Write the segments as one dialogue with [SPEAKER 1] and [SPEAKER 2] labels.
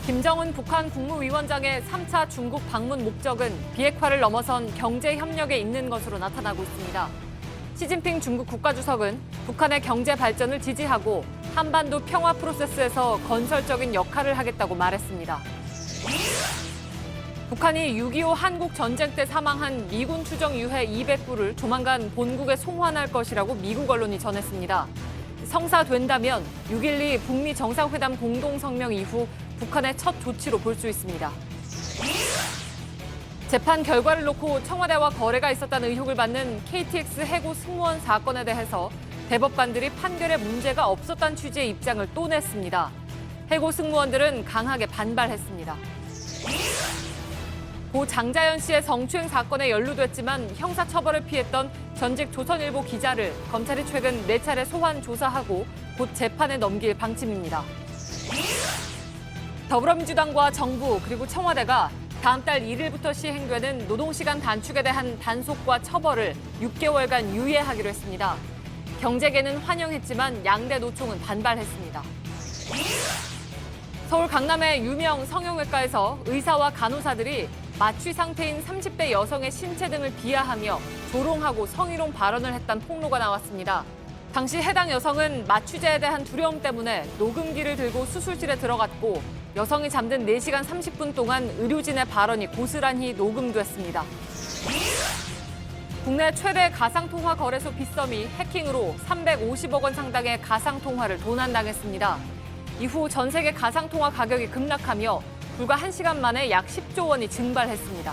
[SPEAKER 1] 김정은 북한 국무위원장의 3차 중국 방문 목적은 비핵화를 넘어선 경제 협력에 있는 것으로 나타나고 있습니다. 시진핑 중국 국가주석은 북한의 경제 발전을 지지하고 한반도 평화 프로세스에서 건설적인 역할을 하겠다고 말했습니다. 북한이 6.25 한국 전쟁 때 사망한 미군 추정 유해 200구를 조만간 본국에 송환할 것이라고 미국 언론이 전했습니다. 성사된다면 6.12 북미 정상회담 공동성명 이후 북한의 첫 조치로 볼 수 있습니다. 재판 결과를 놓고 청와대와 거래가 있었다는 의혹을 받는 KTX 해고 승무원 사건에 대해서 대법관들이 판결에 문제가 없었다는 취지의 입장을 또 냈습니다. 해고 승무원들은 강하게 반발했습니다. 고 장자연 씨의 성추행 사건에 연루됐지만 형사처벌을 피했던 전직 조선일보 기자를 검찰이 최근 4차례 소환 조사하고 곧 재판에 넘길 방침입니다. 더불어민주당과 정부 그리고 청와대가 다음 달 1일부터 시행되는 노동시간 단축에 대한 단속과 처벌을 6개월간 유예하기로 했습니다. 경제계는 환영했지만 양대 노총은 반발했습니다. 서울 강남의 유명 성형외과에서 의사와 간호사들이 마취 상태인 30대 여성의 신체 등을 비하하며 조롱하고 성희롱 발언을 했다는 폭로가 나왔습니다. 당시 해당 여성은 마취제에 대한 두려움 때문에 녹음기를 들고 수술실에 들어갔고 여성이 잠든 4시간 30분 동안 의료진의 발언이 고스란히 녹음됐습니다. 국내 최대 가상통화 거래소 빗썸이 해킹으로 350억 원 상당의 가상통화를 도난당했습니다. 이후 전 세계 가상통화 가격이 급락하며 불과 1시간 만에 약 10조 원이 증발했습니다.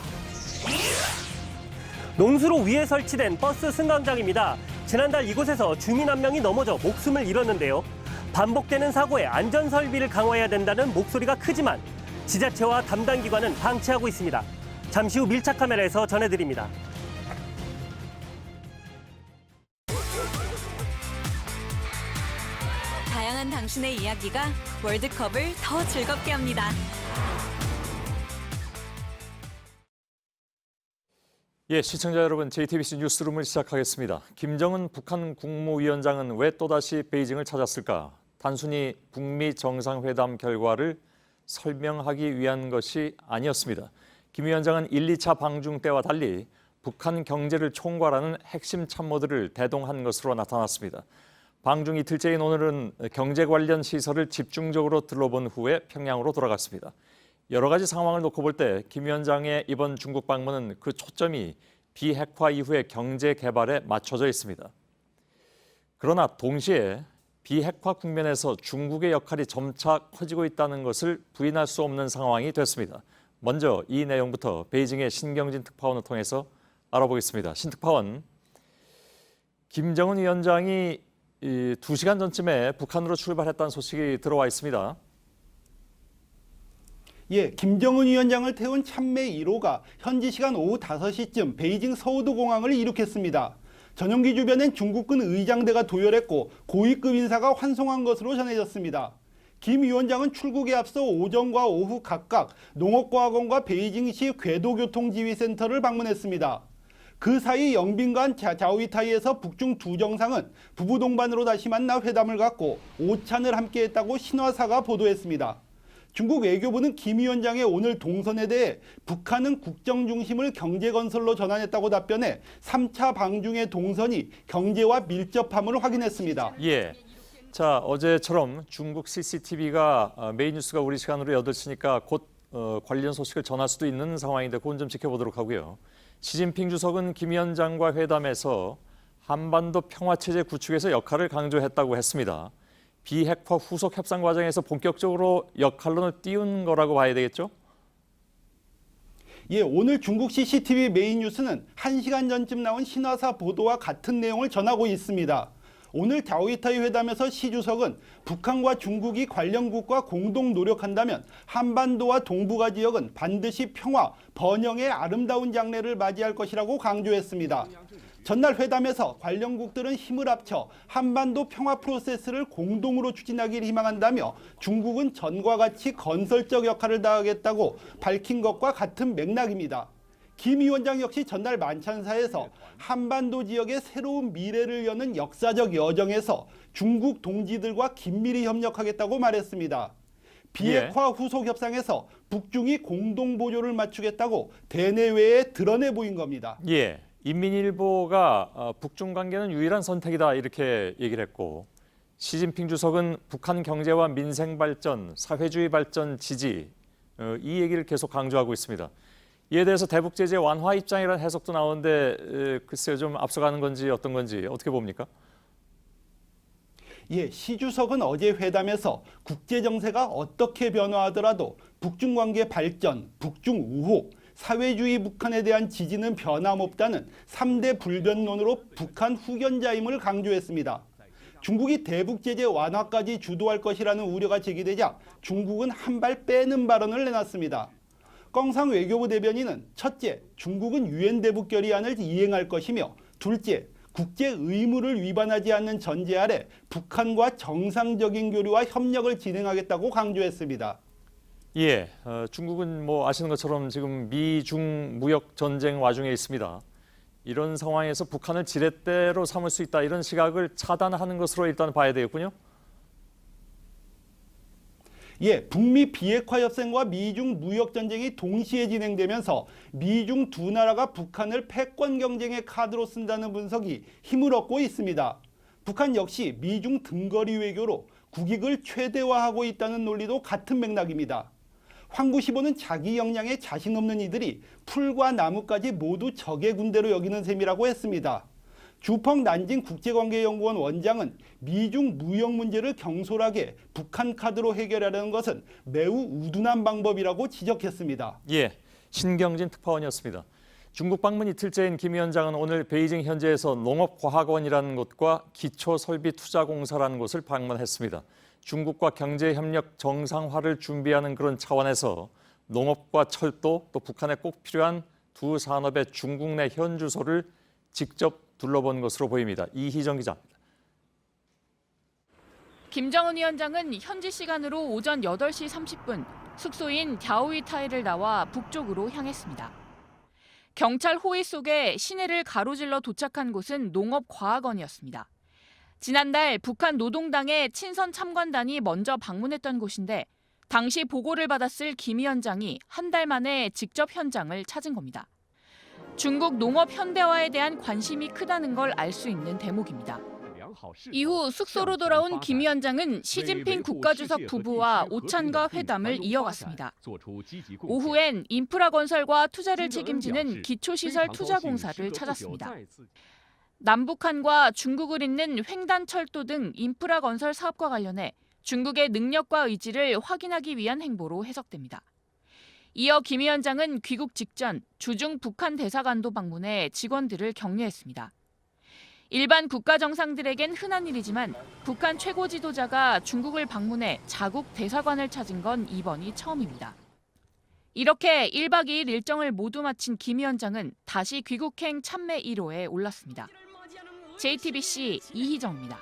[SPEAKER 2] 농수로 위에 설치된 버스 승강장입니다. 지난달 이곳에서 주민 한 명이 넘어져 목숨을 잃었는데요. 반복되는 사고에 안전 설비를 강화해야 된다는 목소리가 크지만 지자체와 담당 기관은 방치하고 있습니다. 잠시 후 밀착 카메라에서 전해드립니다.
[SPEAKER 3] 다양한 당신의 이야기가 월드컵을 더 즐겁게 합니다.
[SPEAKER 4] 예, 시청자 여러분, JTBC 뉴스룸을 시작하겠습니다. 김정은 북한 국무위원장은 왜 또다시 베이징을 찾았을까? 단순히 북미 정상회담 결과를 설명하기 위한 것이 아니었습니다. 김 위원장은 1, 2차 방중 때와 달리 북한 경제를 총괄하는 핵심 참모들을 대동한 것으로 나타났습니다. 방중 이틀째인 오늘은 경제 관련 시설을 집중적으로 둘러본 후에 평양으로 돌아갔습니다. 여러 가지 상황을 놓고 볼 때 김 위원장의 이번 중국 방문은 그 초점이 비핵화 이후의 경제 개발에 맞춰져 있습니다. 그러나 동시에 비핵화 국면에서 중국의 역할이 점차 커지고 있다는 것을 부인할 수 없는 상황이 됐습니다. 먼저 이 내용부터 베이징의 신경진 특파원을 통해서 알아보겠습니다. 신 특파원, 김정은 위원장이 2시간 전쯤에 북한으로 출발했다는 소식이 들어와 있습니다.
[SPEAKER 5] 예, 김정은 위원장을 태운 참매 1호가 현지 시간 오후 5시쯤 베이징 서우드 공항을 이륙했습니다. 전용기 주변엔 중국군 의장대가 도열했고 고위급 인사가 환송한 것으로 전해졌습니다. 김 위원장은 출국에 앞서 오전과 오후 각각 농업과학원과 베이징시 궤도교통지휘센터를 방문했습니다. 그 사이 영빈관 자오이타이에서 북중 두 정상은 부부 동반으로 다시 만나 회담을 갖고 오찬을 함께했다고 신화사가 보도했습니다. 중국 외교부는 김 위원장의 오늘 동선에 대해 북한은 국정 중심을 경제 건설로 전환했다고 답변해 3차 방중의 동선이 경제와 밀접함을 확인했습니다.
[SPEAKER 4] 예. 자, 어제처럼 중국 CCTV가 메인 뉴스가 우리 시간으로 8시니까 곧 관련 소식을 전할 수도 있는 상황인데 그건 좀 지켜보도록 하고요. 시진핑 주석은 김 위원장과 회담에서 한반도 평화체제 구축에서 역할을 강조했다고 했습니다. 비핵화 후속 협상 과정에서 본격적으로 역할론을 띄운 거라고 봐야 되겠죠?
[SPEAKER 5] 예, 오늘 중국 CCTV 메인 뉴스는 1시간 전쯤 나온 신화사 보도와 같은 내용을 전하고 있습니다. 오늘 자오이타이 회담에서 시 주석은 북한과 중국이 관련국과 공동 노력한다면 한반도와 동북아 지역은 반드시 평화, 번영의 아름다운 장래를 맞이할 것이라고 강조했습니다. 전날 회담에서 관련국들은 힘을 합쳐 한반도 평화 프로세스를 공동으로 추진하기를 희망한다며 중국은 전과 같이 건설적 역할을 다하겠다고 밝힌 것과 같은 맥락입니다. 김 위원장 역시 전날 만찬사에서 한반도 지역의 새로운 미래를 여는 역사적 여정에서 중국 동지들과 긴밀히 협력하겠다고 말했습니다. 비핵화 후속 협상에서 북중이 공동 보조를 맞추겠다고 대내외에 드러내 보인 겁니다.
[SPEAKER 4] 예, 인민일보가 북중 관계는 유일한 선택이다 이렇게 얘기를 했고 시진핑 주석은 북한 경제와 민생 발전, 사회주의 발전 지지 이 얘기를 계속 강조하고 있습니다. 이에 대해서 대북 제재 완화 입장이라는 해석도 나오는데 글쎄요 좀 앞서가는 건지 어떤 건지 어떻게 봅니까?
[SPEAKER 5] 예, 시 주석은 어제 회담에서 국제 정세가 어떻게 변화하더라도 북중 관계 발전, 북중 우호, 사회주의 북한에 대한 지지는 변함없다는 3대 불변론으로 북한 후견자임을 강조했습니다. 중국이 대북 제재 완화까지 주도할 것이라는 우려가 제기되자 중국은 한 발 빼는 발언을 내놨습니다. 껑상 외교부 대변인은 첫째, 중국은 유엔 대북 결의안을 이행할 것이며 둘째, 국제 의무를 위반하지 않는 전제 아래 북한과 정상적인 교류와 협력을 진행하겠다고 강조했습니다.
[SPEAKER 4] 예, 중국은 뭐 아시는 것처럼 지금 미중 무역 전쟁 와중에 있습니다. 이런 상황에서 북한을 지렛대로 삼을 수 있다 이런 시각을 차단하는 것으로 일단 봐야 되겠군요.
[SPEAKER 5] 예, 북미 비핵화 협상과 미중 무역 전쟁이 동시에 진행되면서 미중 두 나라가 북한을 패권 경쟁의 카드로 쓴다는 분석이 힘을 얻고 있습니다. 북한 역시 미중 등거리 외교로 국익을 최대화하고 있다는 논리도 같은 맥락입니다. 황구시보는 자기 역량에 자신 없는 이들이 풀과 나무까지 모두 적의 군대로 여기는 셈이라고 했습니다. 주펑 난징 국제관계연구원 원장은 미중 무역 문제를 경솔하게 북한 카드로 해결하려는 것은 매우 우둔한 방법이라고 지적했습니다.
[SPEAKER 4] 예, 신경진 특파원이었습니다. 중국 방문 이틀째인 김 위원장은 오늘 베이징 현지에서 농업과학원이라는 곳과 기초설비투자공사라는 곳을 방문했습니다. 중국과 경제협력 정상화를 준비하는 그런 차원에서 농업과 철도 또 북한에 꼭 필요한 두 산업의 중국 내 현주소를 직접 둘러본 것으로 보입니다. 이희정 기자입니다.
[SPEAKER 6] 김정은 위원장은 현지 시간으로 오전 8시 30분 숙소인 갸오위타이를 나와 북쪽으로 향했습니다. 경찰 호위 속에 시내를 가로질러 도착한 곳은 농업과학원이었습니다. 지난달 북한 노동당의 친선 참관단이 먼저 방문했던 곳인데 당시 보고를 받았을 김 위원장이 한 달 만에 직접 현장을 찾은 겁니다. 중국 농업 현대화에 대한 관심이 크다는 걸 알 수 있는 대목입니다. 이후 숙소로 돌아온 김 위원장은 시진핑 국가주석 부부와 오찬과 회담을 이어갔습니다. 오후엔 인프라 건설과 투자를 책임지는 기초시설 투자공사를 찾았습니다. 남북한과 중국을 잇는 횡단철도 등 인프라 건설 사업과 관련해 중국의 능력과 의지를 확인하기 위한 행보로 해석됩니다. 이어 김 위원장은 귀국 직전 주중 북한 대사관도 방문해 직원들을 격려했습니다. 일반 국가 정상들에겐 흔한 일이지만 북한 최고 지도자가 중국을 방문해 자국 대사관을 찾은 건 이번이 처음입니다. 이렇게 1박 2일 일정을 모두 마친 김 위원장은 다시 귀국행 참매 1호에 올랐습니다. JTBC 이희정입니다.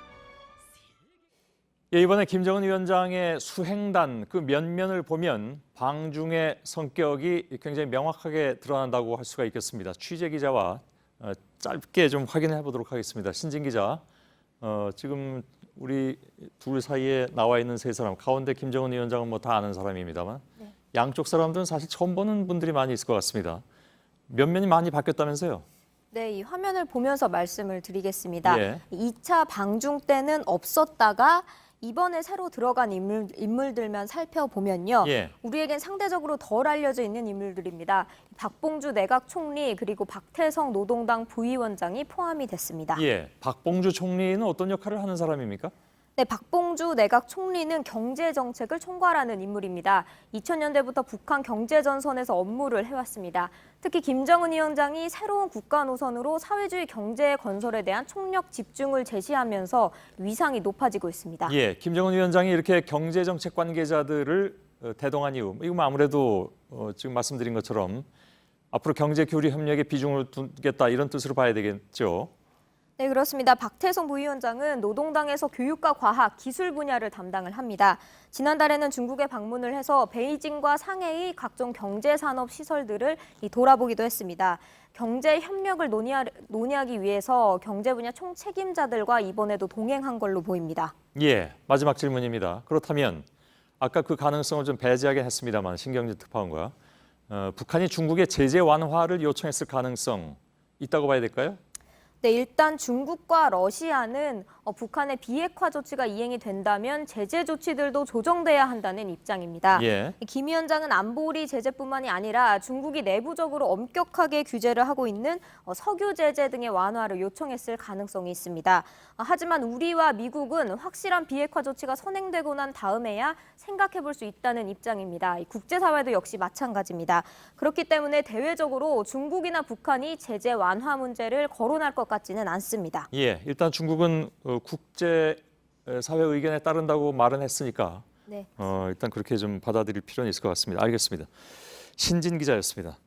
[SPEAKER 4] 예, 이번에 김정은 위원장의 수행단 그 면면을 보면 방중의 성격이 굉장히 명확하게 드러난다고 할 수가 있겠습니다. 취재 기자와 짧게 좀 확인해 보도록 하겠습니다. 신진 기자, 지금 우리 둘 사이에 나와 있는 세 사람 가운데 김정은 위원장은 뭐 다 아는 사람입니다만 네. 양쪽 사람들은 사실 처음 보는 분들이 많이 있을 것 같습니다. 면면이 많이 바뀌었다면서요?
[SPEAKER 7] 네, 이 화면을 보면서 말씀을 드리겠습니다.
[SPEAKER 4] 예.
[SPEAKER 7] 2차 방중 때는 없었다가 이번에 새로 들어간 인물들만 살펴보면요.
[SPEAKER 4] 예.
[SPEAKER 7] 우리에겐 상대적으로 덜 알려져 있는 인물들입니다. 박봉주 내각 총리 그리고 박태성 노동당 부위원장이 포함이 됐습니다.
[SPEAKER 4] 예, 박봉주 총리는 어떤 역할을 하는 사람입니까?
[SPEAKER 7] 네, 박봉주 내각 총리는 경제정책을 총괄하는 인물입니다. 2000년대부터 북한 경제전선에서 업무를 해왔습니다. 특히 김정은 위원장이 새로운 국가 노선으로 사회주의 경제 건설에 대한 총력 집중을 제시하면서 위상이 높아지고 있습니다.
[SPEAKER 4] 예, 김정은 위원장이 이렇게 경제정책 관계자들을 대동한 이유, 이건 아무래도 지금 말씀드린 것처럼 앞으로 경제 교류 협력에 비중을 두겠다 이런 뜻으로 봐야 되겠죠.
[SPEAKER 7] 네, 그렇습니다. 박태성 부위원장은 노동당에서 교육과 과학, 기술 분야를 담당을 합니다. 지난달에는 중국에 방문을 해서 베이징과 상해의 각종 경제산업 시설들을 돌아보기도 했습니다. 경제 협력을 논의하기 위해서 경제 분야 총책임자들과 이번에도 동행한 걸로 보입니다.
[SPEAKER 4] 예, 마지막 질문입니다. 그렇다면 아까 그 가능성을 좀 배제하긴 했습니다만 신경진 특파원과 북한이 중국의 제재 완화를 요청했을 가능성 있다고 봐야 될까요?
[SPEAKER 7] 네, 일단 중국과 러시아는 북한의 비핵화 조치가 이행이 된다면 제재 조치들도 조정돼야 한다는 입장입니다.
[SPEAKER 4] 예.
[SPEAKER 7] 김 위원장은 안보리 제재뿐만이 아니라 중국이 내부적으로 엄격하게 규제를 하고 있는 석유 제재 등의 완화를 요청했을 가능성이 있습니다. 하지만 우리와 미국은 확실한 비핵화 조치가 선행되고 난 다음에야 생각해 볼 수 있다는 입장입니다. 국제사회도 역시 마찬가지입니다. 그렇기 때문에 대외적으로 중국이나 북한이 제재 완화 문제를 거론할 것 같지는 않습니다.
[SPEAKER 4] 예, 일단 중국은 국제 사회 의견에 따른다고 말은 했으니까
[SPEAKER 7] 네.
[SPEAKER 4] 일단 그렇게 좀 받아들일 필요는 있을 것 같습니다. 알겠습니다. 신진 기자였습니다.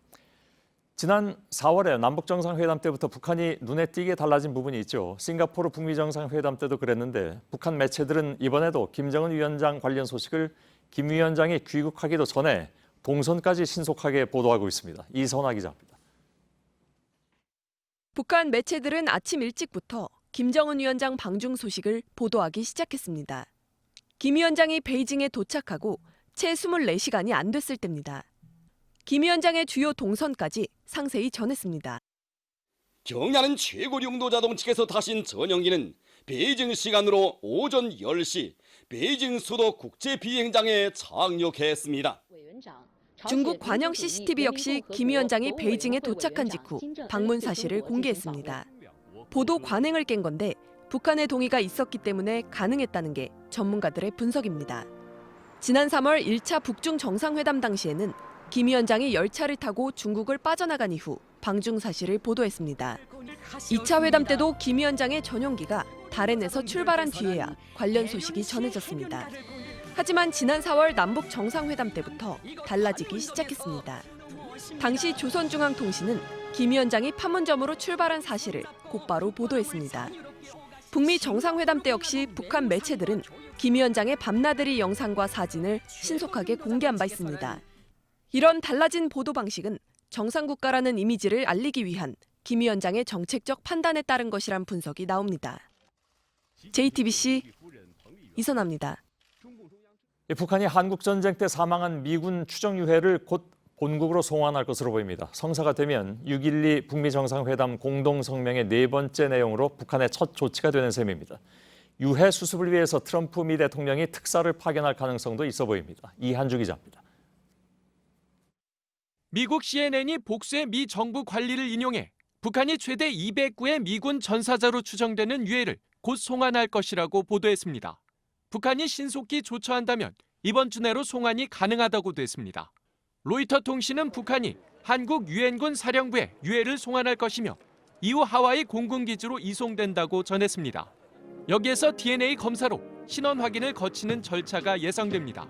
[SPEAKER 4] 지난 4월에 남북 정상회담 때부터 북한이 눈에 띄게 달라진 부분이 있죠. 싱가포르 북미 정상회담 때도 그랬는데 북한 매체들은 이번에도 김정은 위원장 관련 소식을 김 위원장이 귀국하기도 전에 동선까지 신속하게 보도하고 있습니다. 이선화 기자입니다.
[SPEAKER 8] 북한 매체들은 아침 일찍부터 김정은 위원장 방중 소식을 보도하기 시작했습니다. 김 위원장이 베이징에 도착하고 채 24시간이 안 됐을 때입니다. 김 위원장의 주요 동선까지 상세히 전했습니다.
[SPEAKER 9] 경야는 최고 용도자동 측에서 타신 전용기는 베이징 시간으로 오전 10시 베이징 수도 국제비행장에 착륙했습니다.
[SPEAKER 8] 중국 관영 CCTV 역시 김 위원장이 베이징에 도착한 직후 방문 사실을 공개했습니다. 보도 관행을 깬 건데 북한의 동의가 있었기 때문에 가능했다는 게 전문가들의 분석입니다. 지난 3월 1차 북중 정상회담 당시에는 김 위원장이 열차를 타고 중국을 빠져나간 이후 방중 사실을 보도했습니다. 2차 회담 때도 김 위원장의 전용기가 다롄에서 출발한 뒤에야 관련 소식이 전해졌습니다. 하지만 지난 4월 남북 정상회담 때부터 달라지기 시작했습니다. 당시 조선중앙통신은 김 위원장이 판문점으로 출발한 사실을 곧바로 보도했습니다. 북미 정상회담 때 역시 북한 매체들은 김 위원장의 밤나들이 영상과 사진을 신속하게 공개한 바 있습니다. 이런 달라진 보도 방식은 정상국가라는 이미지를 알리기 위한 김 위원장의 정책적 판단에 따른 것이란 분석이 나옵니다. JTBC 이선아입니다.
[SPEAKER 4] 북한이 한국전쟁 때 사망한 미군 추정 유해를 곧 본국으로 송환할 것으로 보입니다. 성사가 되면 6.12 북미 정상회담 공동성명의 4번째 내용으로 북한의 첫 조치가 되는 셈입니다. 유해 수습을 위해서 트럼프 미 대통령이 특사를 파견할 가능성도 있어 보입니다. 이한주 기자입니다.
[SPEAKER 10] 미국 CNN이 복수의 미 정부 관리를 인용해 북한이 최대 209의 미군 전사자로 추정되는 유해를 곧 송환할 것이라고 보도했습니다. 북한이 신속히 조처한다면 이번 주 내로 송환이 가능하다고도 했습니다. 로이터 통신은 북한이 한국 유엔군 사령부에 유해를 송환할 것이며 이후 하와이 공군기지로 이송된다고 전했습니다. 여기에서 DNA 검사로 신원 확인을 거치는 절차가 예상됩니다.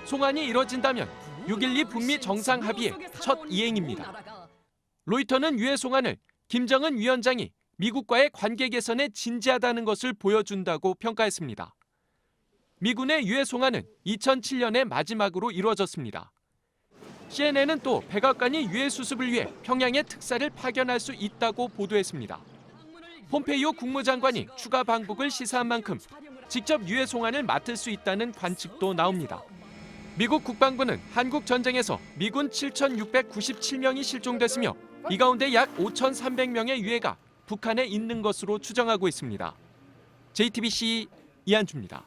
[SPEAKER 10] 송환이 이뤄진다면 6.12 북미 정상합의의 첫 이행입니다. 로이터는 유해 송환을 김정은 위원장이 미국과의 관계 개선에 진지하다는 것을 보여준다고 평가했습니다. 미군의 유해 송환은 2007년에 마지막으로 이루어졌습니다. CNN은 또 백악관이 유해 수습을 위해 평양에 특사를 파견할 수 있다고 보도했습니다. 폼페이오 국무장관이 추가 방북을 시사한 만큼 직접 유해 송환을 맡을 수 있다는 관측도 나옵니다. 미국 국방부는 한국 전쟁에서 미군 7,697명이 실종됐으며 이 가운데 약 5,300명의 유해가 북한에 있는 것으로 추정하고 있습니다. JTBC 이한주입니다.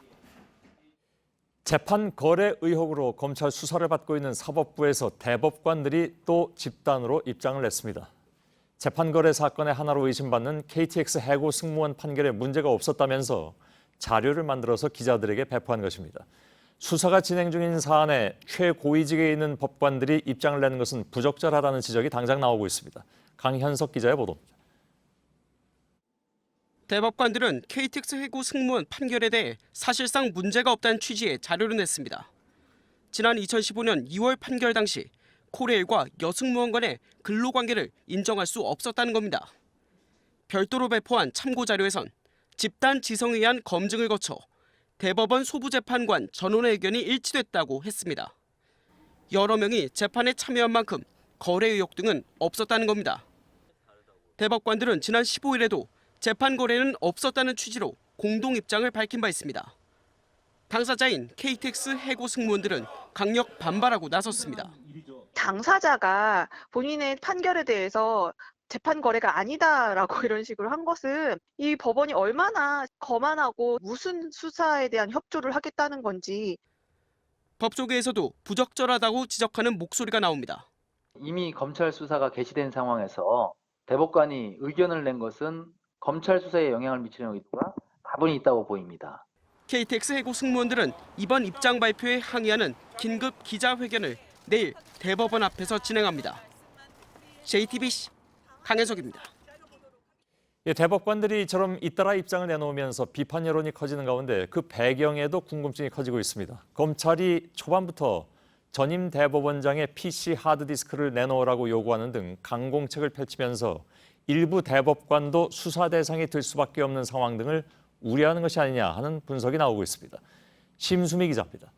[SPEAKER 4] 재판 거래 의혹으로 검찰 수사를 받고 있는 사법부에서 대법관들이 또 집단으로 입장을 냈습니다. 재판 거래 사건의 하나로 의심받는 KTX 해고 승무원 판결에 문제가 없었다면서 자료를 만들어서 기자들에게 배포한 것입니다. 수사가 진행 중인 사안에 최고위직에 있는 법관들이 입장을 내는 것은 부적절하다는 지적이 당장 나오고 있습니다. 강현석 기자의 보도입니다.
[SPEAKER 11] 대법관들은 KTX 해고 승무원 판결에 대해 사실상 문제가 없다는 취지의 자료를 냈습니다. 지난 2015년 2월 판결 당시 코레일과 여승무원 간의 근로관계를 인정할 수 없었다는 겁니다. 별도로 배포한 참고 자료에선 집단 지성에 의한 검증을 거쳐 대법원 소부재판관 전원의 의견이 일치됐다고 했습니다. 여러 명이 재판에 참여한 만큼 거래 의혹 등은 없었다는 겁니다. 대법관들은 지난 15일에도 재판 거래는 없었다는 취지로 공동 입장을 밝힌 바 있습니다. 당사자인 KTX 해고 승무원들은 강력 반발하고 나섰습니다.
[SPEAKER 12] 당사자가 본인의 판결에 대해서 재판 거래가 아니다라고 이런 식으로 한 것은 이 법원이 얼마나 거만하고 무슨 수사에 대한 협조를 하겠다는 건지.
[SPEAKER 11] 법조계에서도 부적절하다고 지적하는 목소리가 나옵니다.
[SPEAKER 13] 이미 검찰 수사가 개시된 상황에서 대법관이 의견을 낸 것은 검찰 수사에 영향을 미치는 의도가 다분히 있다고 보입니다.
[SPEAKER 11] KTX 해고 승무원들은 이번 입장 발표에 항의하는 긴급 기자회견을 내일 대법원 앞에서 진행합니다. JTBC 강혜석입니다.
[SPEAKER 4] 대법관들이 이처럼 잇따라 입장을 내놓으면서 비판 여론이 커지는 가운데 그 배경에도 궁금증이 커지고 있습니다. 검찰이 초반부터 전임 대법원장의 PC 하드디스크를 내놓으라고 요구하는 등 강공책을 펼치면서 일부 대법관도 수사 대상이 될 수밖에 없는 상황 등을 우려하는 것이 아니냐 하는 분석이 나오고 있습니다. 심수미 기자입니다.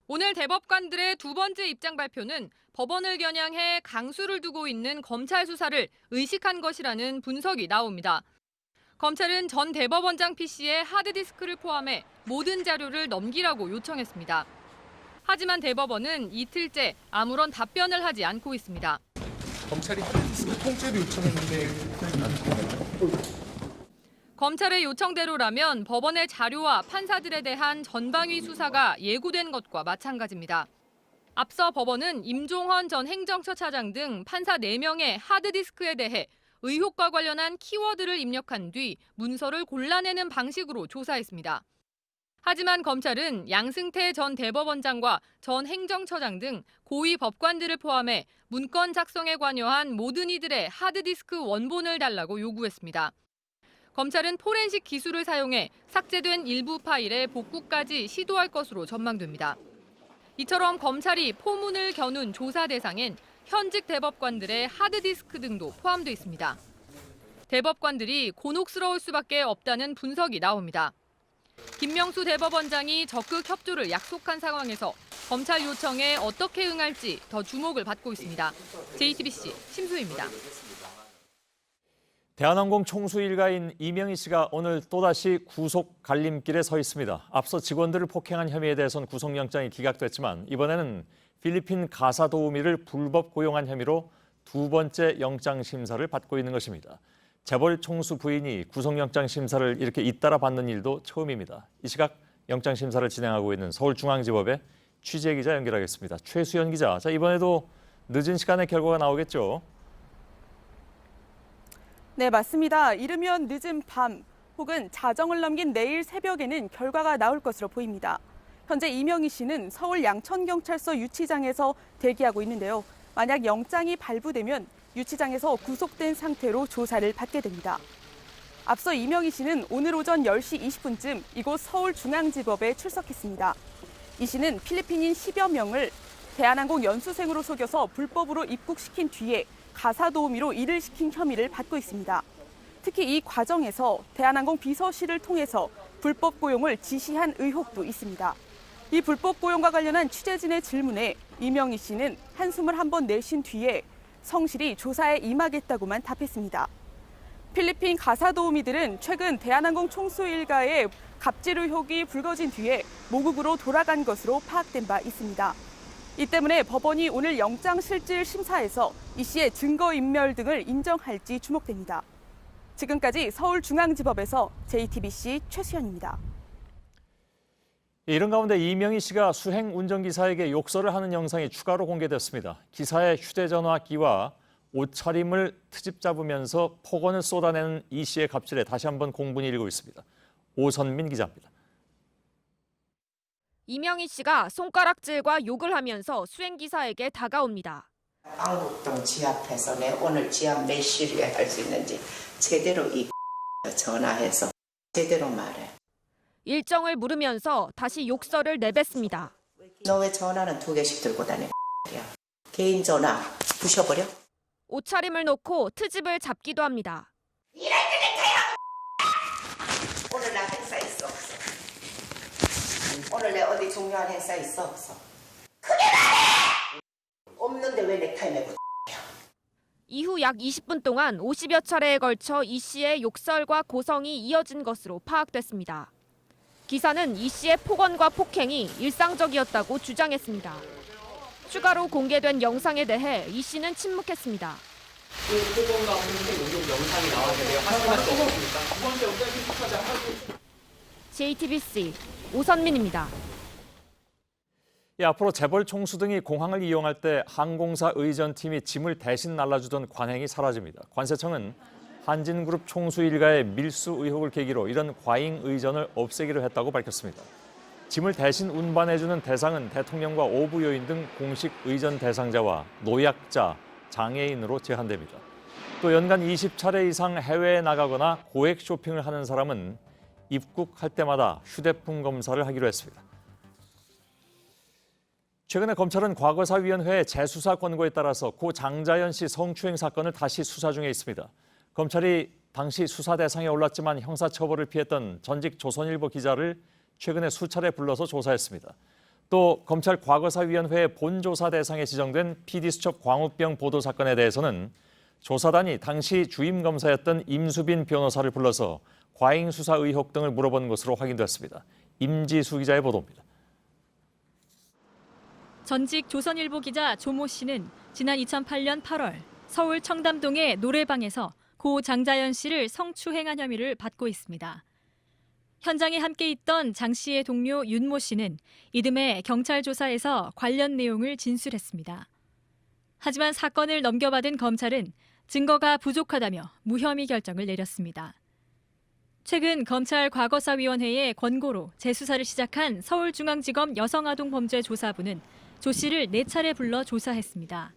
[SPEAKER 1] 오늘 대법관들의 두 번째 입장 발표는 법원을 겨냥해 강수를 두고 있는 검찰 수사를 의식한 것이라는 분석이 나옵니다. 검찰은 전 대법원장 PC에 하드디스크를 포함해 모든 자료를 넘기라고 요청했습니다. 하지만 대법원은 이틀째 아무런 답변을 하지 않고 있습니다.
[SPEAKER 14] 검찰이 하드디스크 통째로 요청했는데
[SPEAKER 1] 검찰의 요청대로라면 법원의 자료와 판사들에 대한 전방위 수사가 예고된 것과 마찬가지입니다. 앞서 법원은 임종헌 전 행정처 차장 등 판사 4명의 하드디스크에 대해 의혹과 관련한 키워드를 입력한 뒤 문서를 골라내는 방식으로 조사했습니다. 하지만 검찰은 양승태 전 대법원장과 전 행정처장 등 고위 법관들을 포함해 문건 작성에 관여한 모든 이들의 하드디스크 원본을 달라고 요구했습니다. 검찰은 포렌식 기술을 사용해 삭제된 일부 파일의 복구까지 시도할 것으로 전망됩니다. 이처럼 검찰이 포문을 겨눈 조사 대상엔 현직 대법관들의 하드디스크 등도 포함돼 있습니다. 대법관들이 곤혹스러울 수밖에 없다는 분석이 나옵니다. 김명수 대법원장이 적극 협조를 약속한 상황에서 검찰 요청에 어떻게 응할지 더 주목을 받고 있습니다. JTBC 심수희입니다.
[SPEAKER 4] 대한항공 총수 일가인 이명희 씨가 오늘 또다시 구속 갈림길에 서 있습니다. 앞서 직원들을 폭행한 혐의에 대해선 구속영장이 기각됐지만 이번에는 필리핀 가사 도우미를 불법 고용한 혐의로 두 번째 영장 심사를 받고 있는 것입니다. 재벌 총수 부인이 구속영장 심사를 이렇게 잇따라 받는 일도 처음입니다. 이 시각 영장 심사를 진행하고 있는 서울중앙지법의 취재기자 연결하겠습니다. 최수연 기자, 자, 이번에도 늦은 시간에 결과가 나오겠죠?
[SPEAKER 15] 네, 맞습니다. 이르면 늦은 밤 혹은 자정을 넘긴 내일 새벽에는 결과가 나올 것으로 보입니다. 현재 이명희 씨는 서울 양천경찰서 유치장에서 대기하고 있는데요. 만약 영장이 발부되면 유치장에서 구속된 상태로 조사를 받게 됩니다. 앞서 이명희 씨는 오늘 오전 10시 20분쯤 이곳 서울중앙지법에 출석했습니다. 이 씨는 필리핀인 10여 명을 대한항공 연수생으로 속여서 불법으로 입국시킨 뒤에 가사도우미로 일을 시킨 혐의를 받고 있습니다. 특히 이 과정에서 대한항공 비서실을 통해서 불법 고용을 지시한 의혹도 있습니다. 이 불법 고용과 관련한 취재진의 질문에 이명희 씨는 한숨을 한번 내쉰 뒤에 성실히 조사에 임하겠다고만 답했습니다. 필리핀 가사도우미들은 최근 대한항공 총수 일가의 갑질 의혹이 불거진 뒤에 모국으로 돌아간 것으로 파악된 바 있습니다. 이 때문에 법원이 오늘 영장실질 심사에서 이 씨의 증거인멸 등을 인정할지 주목됩니다. 지금까지 서울중앙지법에서 JTBC 최수연입니다.
[SPEAKER 4] 이런 가운데 이명희 씨가 수행 운전기사에게 욕설을 하는 영상이 추가로 공개됐습니다. 기사의 휴대전화기와 옷차림을 트집 잡으면서 폭언을 쏟아내는 이 씨의 갑질에 다시 한번 공분이 일고 있습니다. 오선민 기자입니다.
[SPEAKER 16] 이명희 씨가 손가락질과 욕을 하면서 수행기사에게 다가옵니다.
[SPEAKER 17] 안국동 지압해서 내 오늘 지압 몇 시에 할 수 있는지 제대로 이 전화해서 제대로 말해.
[SPEAKER 16] 일정을 물으면서 다시 욕설을 내뱉습니다.
[SPEAKER 17] 너 왜 전화는 2개씩 들고 다녀? 개인 전화 부셔버려?
[SPEAKER 16] 옷차림을 놓고 트집을 잡기도 합니다.
[SPEAKER 17] 이럴 때는 돼요! 오늘 나 행사 있어 없어? 오늘 내 어디 중요한 행사 있어 없어? 크게 말해! 없는데 왜 넥타이 매고
[SPEAKER 16] 이후 약 20분 동안 50여 차례에 걸쳐 이 씨의 욕설과 고성이 이어진 것으로 파악됐습니다. 기사는 이 씨의 폭언과 폭행이 일상적이었다고 주장했습니다. 추가로 공개된 영상에 대해 이 씨는 침묵했습니다.
[SPEAKER 18] 폭언과 폭행 녹음 영상이 나왔는데요. 하실 말씀 없습니까? 두 번째 어떻게 하고
[SPEAKER 16] JTBC 오선민입니다.
[SPEAKER 4] 앞으로 재벌 총수 등이 공항을 이용할 때 항공사 의전팀이 짐을 대신 날라주던 관행이 사라집니다. 관세청은 한진그룹 총수 일가의 밀수 의혹을 계기로 이런 과잉 의전을 없애기로 했다고 밝혔습니다. 짐을 대신 운반해주는 대상은 대통령과 오부 요인 등 공식 의전 대상자와 노약자, 장애인으로 제한됩니다. 또 연간 20차례 이상 해외에 나가거나 고액 쇼핑을 하는 사람은 입국할 때마다 휴대폰 검사를 하기로 했습니다. 최근에 검찰은 과거사위원회의 재수사 권고에 따라서 고 장자연 씨 성추행 사건을 다시 수사 중에 있습니다. 검찰이 당시 수사 대상에 올랐지만 형사처벌을 피했던 전직 조선일보 기자를 최근에 수차례 불러서 조사했습니다. 또 검찰 과거사위원회의 본조사 대상에 지정된 PD수첩 광우병 보도 사건에 대해서는 조사단이 당시 주임 검사였던 임수빈 변호사를 불러서 과잉 수사 의혹 등을 물어본 것으로 확인됐습니다. 임지수 기자의 보도입니다.
[SPEAKER 19] 전직 조선일보 기자 조모 씨는 지난 2008년 8월 서울 청담동의 노래방에서 고 장자연 씨를 성추행한 혐의를 받고 있습니다. 현장에 함께 있던 장 씨의 동료 윤모 씨는 이듬해 경찰 조사에서 관련 내용을 진술했습니다. 하지만 사건을 넘겨받은 검찰은 증거가 부족하다며 무혐의 결정을 내렸습니다. 최근 검찰 과거사위원회의 권고로 재수사를 시작한 서울중앙지검 여성아동범죄조사부는 조 씨를 4차례 불러 조사했습니다.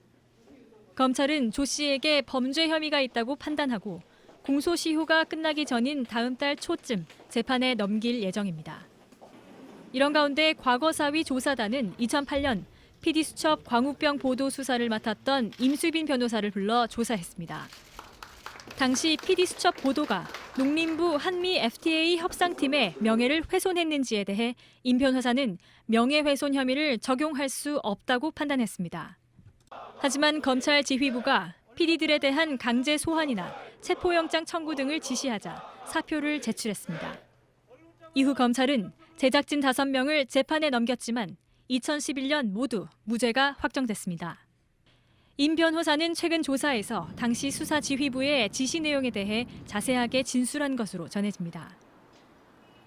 [SPEAKER 19] 검찰은 조 씨에게 범죄 혐의가 있다고 판단하고 공소시효가 끝나기 전인 다음 달 초쯤 재판에 넘길 예정입니다. 이런 가운데 과거사위 조사단은 2008년 PD수첩 광우병 보도 수사를 맡았던 임수빈 변호사를 불러 조사했습니다. 당시 PD수첩 보도가 농림부 한미 FTA 협상팀의 명예를 훼손했는지에 대해 임 변호사는 명예훼손 혐의를 적용할 수 없다고 판단했습니다. 하지만 검찰 지휘부가 PD들에 대한 강제 소환이나 체포영장 청구 등을 지시하자 사표를 제출했습니다. 이후 검찰은 제작진 5명을 재판에 넘겼지만 2011년 모두 무죄가 확정됐습니다. 임 변호사는 최근 조사에서 당시 수사지휘부의 지시 내용에 대해 자세하게 진술한 것으로 전해집니다.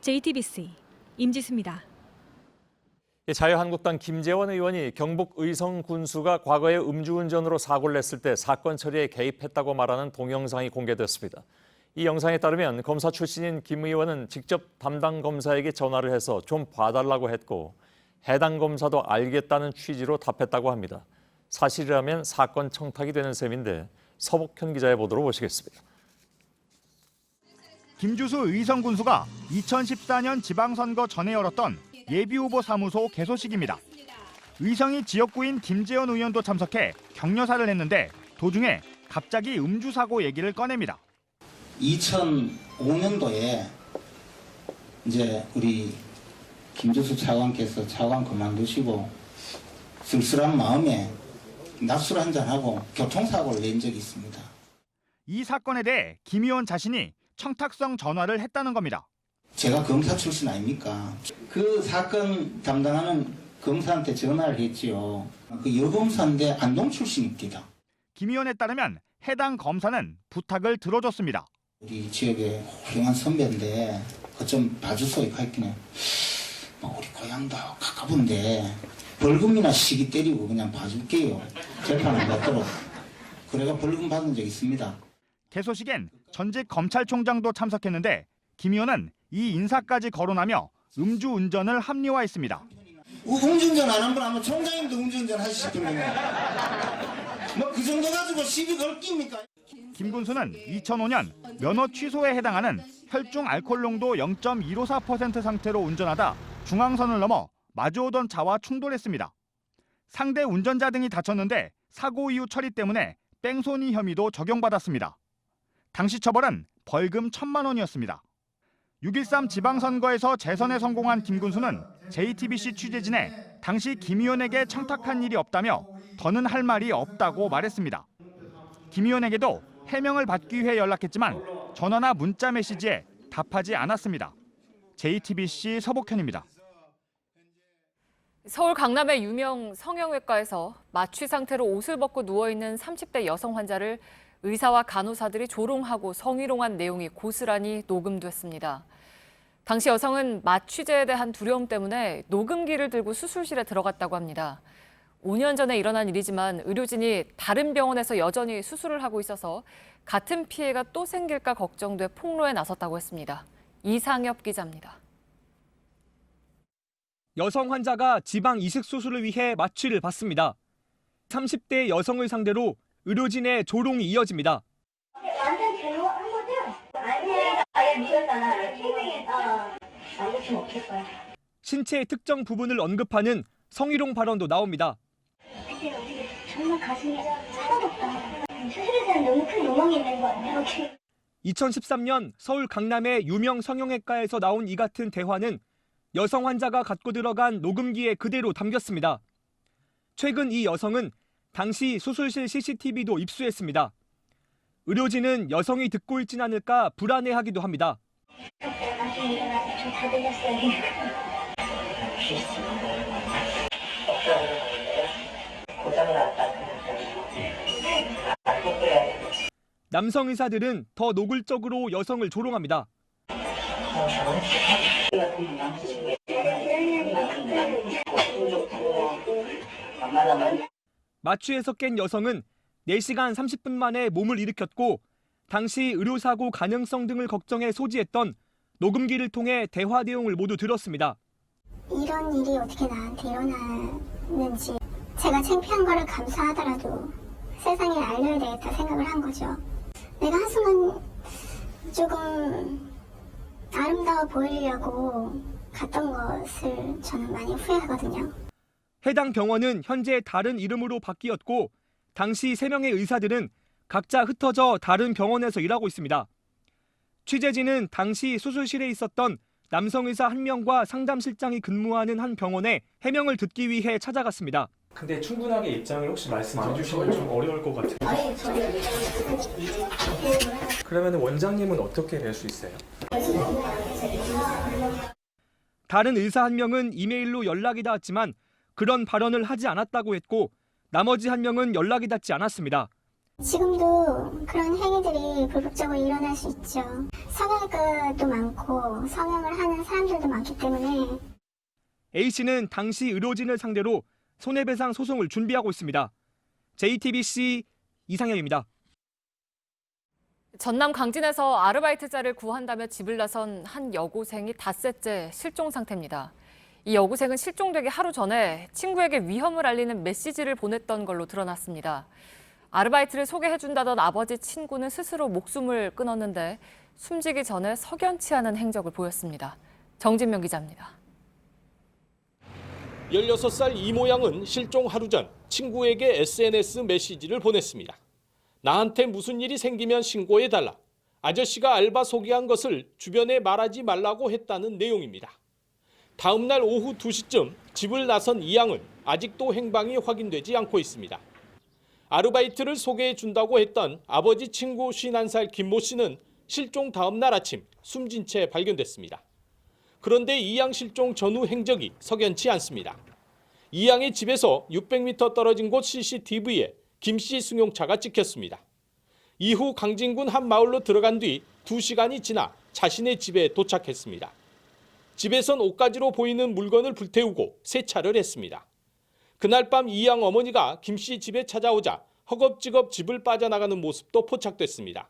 [SPEAKER 19] JTBC 임지수입니다.
[SPEAKER 4] 자유한국당 김재원 의원이 경북 의성 군수가 과거에 음주운전으로 사고를 냈을 때 사건 처리에 개입했다고 말하는 동영상이 공개됐습니다. 이 영상에 따르면 검사 출신인 김 의원은 직접 담당 검사에게 전화를 해서 좀 봐달라고 했고 해당 검사도 알겠다는 취지로 답했다고 합니다. 사실이라면 사건 청탁이 되는 셈인데 서복현 기자의 보도로 보시겠습니다.
[SPEAKER 20] 김주수 의성 군수가 2014년 지방선거 전에 열었던 예비후보 사무소 개소식입니다. 의성이 지역구인 김재원 의원도 참석해 격려사를 했는데 도중에 갑자기 음주사고 얘기를 꺼냅니다.
[SPEAKER 21] 2005년도에 이제 우리 김주수 차관께서 차관 그만두시고 쓸쓸한 마음에 낮술 한잔하고 교통사고를 낸 적이 있습니다.
[SPEAKER 20] 이 사건에 대해 김 의원 자신이 청탁성 전화를 했다는 겁니다.
[SPEAKER 21] 제가 검사 출신 아닙니까? 그 사건 담당하는 검사한테 전화를 했지요. 그 여검사인데 안동 출신입니다.
[SPEAKER 20] 김 의원에 따르면 해당 검사는 부탁을 들어줬습니다.
[SPEAKER 21] 우리 지역의 훌륭한 선배인데 그 좀 봐주소이 했기는 우리 고향도 가까운데 벌금이나 시기 때리고 그냥 봐줄게요. 재판 안 받도록. 그래가 벌금 받은 적 있습니다.
[SPEAKER 20] 개소식엔 전직 검찰총장도 참석했는데 김 의원은 이 인사까지 거론하며 음주운전을 합리화했습니다.
[SPEAKER 21] 음주운전 안 한 분 하면 총장님도 음주운전 하시겠네요. 뭐 그 정도 가지고 시비 걸 깁니까?
[SPEAKER 20] 김 군수는 2005년 면허 취소에 해당하는 혈중 알코올 농도 0.154% 상태로 운전하다 중앙선을 넘어 마주오던 차와 충돌했습니다. 상대 운전자 등이 다쳤는데 사고 이후 처리 때문에 뺑소니 혐의도 적용받았습니다. 당시 처벌은 벌금 1,000만 원이었습니다. 6.13 지방선거에서 재선에 성공한 김 군수는 JTBC 취재진에 당시 김 의원에게 청탁한 일이 없다며 더는 할 말이 없다고 말했습니다. 김 의원에게도 해명을 받기 위해 연락했지만 전화나 문자 메시지에 답하지 않았습니다. JTBC 서복현입니다.
[SPEAKER 1] 서울 강남의 유명 성형외과에서 마취 상태로 옷을 벗고 누워있는 30대 여성 환자를 의사와 간호사들이 조롱하고 성희롱한 내용이 고스란히 녹음됐습니다. 당시 여성은 마취제에 대한 두려움 때문에 녹음기를 들고 수술실에 들어갔다고 합니다. 5년 전에 일어난 일이지만 의료진이 다른 병원에서 여전히 수술을 하고 있어서 같은 피해가 또 생길까 걱정돼 폭로에 나섰다고 했습니다. 이상엽 기자입니다.
[SPEAKER 10] 여성 환자가 지방 이식 수술을 위해 마취를 받습니다. 30대 여성을 상대로 의료진의 조롱이 이어집니다.
[SPEAKER 2] 완전 제로한 거죠? 아니, 아예 미쳤잖아. 아무튼 없을 거야.
[SPEAKER 10] 신체의 특정 부분을 언급하는 성희롱 발언도 나옵니다.
[SPEAKER 2] 근데 우리 정말 가슴이 차가웠다. 수술에 대한 너무 큰 로망이 있는 거 아니야?
[SPEAKER 10] 2013년 서울 강남의 유명 성형외과에서 나온 이 같은 대화는 여성 환자가 갖고 들어간 녹음기에 그대로 담겼습니다. 최근 이 여성은 당시 수술실 CCTV도 입수했습니다. 의료진은 여성이 듣고 있진 않을까 불안해하기도 합니다.
[SPEAKER 2] 나중에 일어나서 좀 다 들렸어요.
[SPEAKER 10] 남성 의사들은 더 노골적으로 여성을 조롱합니다. 마취에서 깬 여성은 4시간 30분 만에 몸을 일으켰고 당시 의료사고 가능성 등을 걱정해 소지했던 녹음기를 통해 대화 내용을 모두 들었습니다.
[SPEAKER 2] 이런 일이 어떻게 나한테 일어나는지 제가 창피한 거를 감수하더라도 세상에 알려야 되겠다 생각을 한 거죠. 내가 한순간 조금 아름다워 보이려고 갔던 것을 저는 많이 후회하거든요.
[SPEAKER 10] 해당 병원은 현재 다른 이름으로 바뀌었고 당시 3명의 의사들은 각자 흩어져 다른 병원에서 일하고 있습니다. 취재진은 당시 수술실에 있었던 남성 의사 1명과 상담실장이 근무하는 한 병원에 해명을 듣기 위해 찾아갔습니다.
[SPEAKER 22] 근데 충분하게 입장을 혹시 말씀 안 해주시면 좀 어려울 것 같아요. 그러면 원장님은 어떻게 낼 수 있어요?
[SPEAKER 10] 다른 의사 1명은 이메일로 연락이 닿았지만 그런 발언을 하지 않았다고 했고 나머지 1명은 연락이 닿지 않았습니다.
[SPEAKER 2] 지금도 그런 행위들이 불법적으로 일어날 수 있죠. 성형외과도 많고 성형을 하는 사람들도 많기 때문에
[SPEAKER 10] A씨는 당시 의료진을 상대로 손해배상 소송을 준비하고 있습니다. JTBC 이상엽입니다.
[SPEAKER 1] 전남 강진에서 아르바이트자를 구한다며 집을 나선 한 여고생이 닷새째 실종 상태입니다. 이 여고생은 실종되기 하루 전에 친구에게 위험을 알리는 메시지를 보냈던 걸로 드러났습니다. 아르바이트를 소개해준다던 아버지 친구는 스스로 목숨을 끊었는데 숨지기 전에 석연치 않은 행적을 보였습니다. 정진명 기자입니다.
[SPEAKER 23] 16살 이모 양은 실종 하루 전 친구에게 SNS 메시지를 보냈습니다. 나한테 무슨 일이 생기면 신고해달라. 아저씨가 알바 소개한 것을 주변에 말하지 말라고 했다는 내용입니다. 다음 날 오후 2시쯤 집을 나선 이 양은 아직도 행방이 확인되지 않고 있습니다. 아르바이트를 소개해 준다고 했던 아버지 친구 51살 김모 씨는 실종 다음 날 아침 숨진 채 발견됐습니다. 그런데 이 양 실종 전후 행적이 석연치 않습니다. 이 양의 집에서 600m 떨어진 곳 CCTV에 김 씨 승용차가 찍혔습니다. 이후 강진군 한 마을로 들어간 뒤 2시간이 지나 자신의 집에 도착했습니다. 집에선 옷가지로 보이는 물건을 불태우고 세차를 했습니다. 그날 밤 이 양 어머니가 김 씨 집에 찾아오자 허겁지겁 집을 빠져나가는 모습도 포착됐습니다.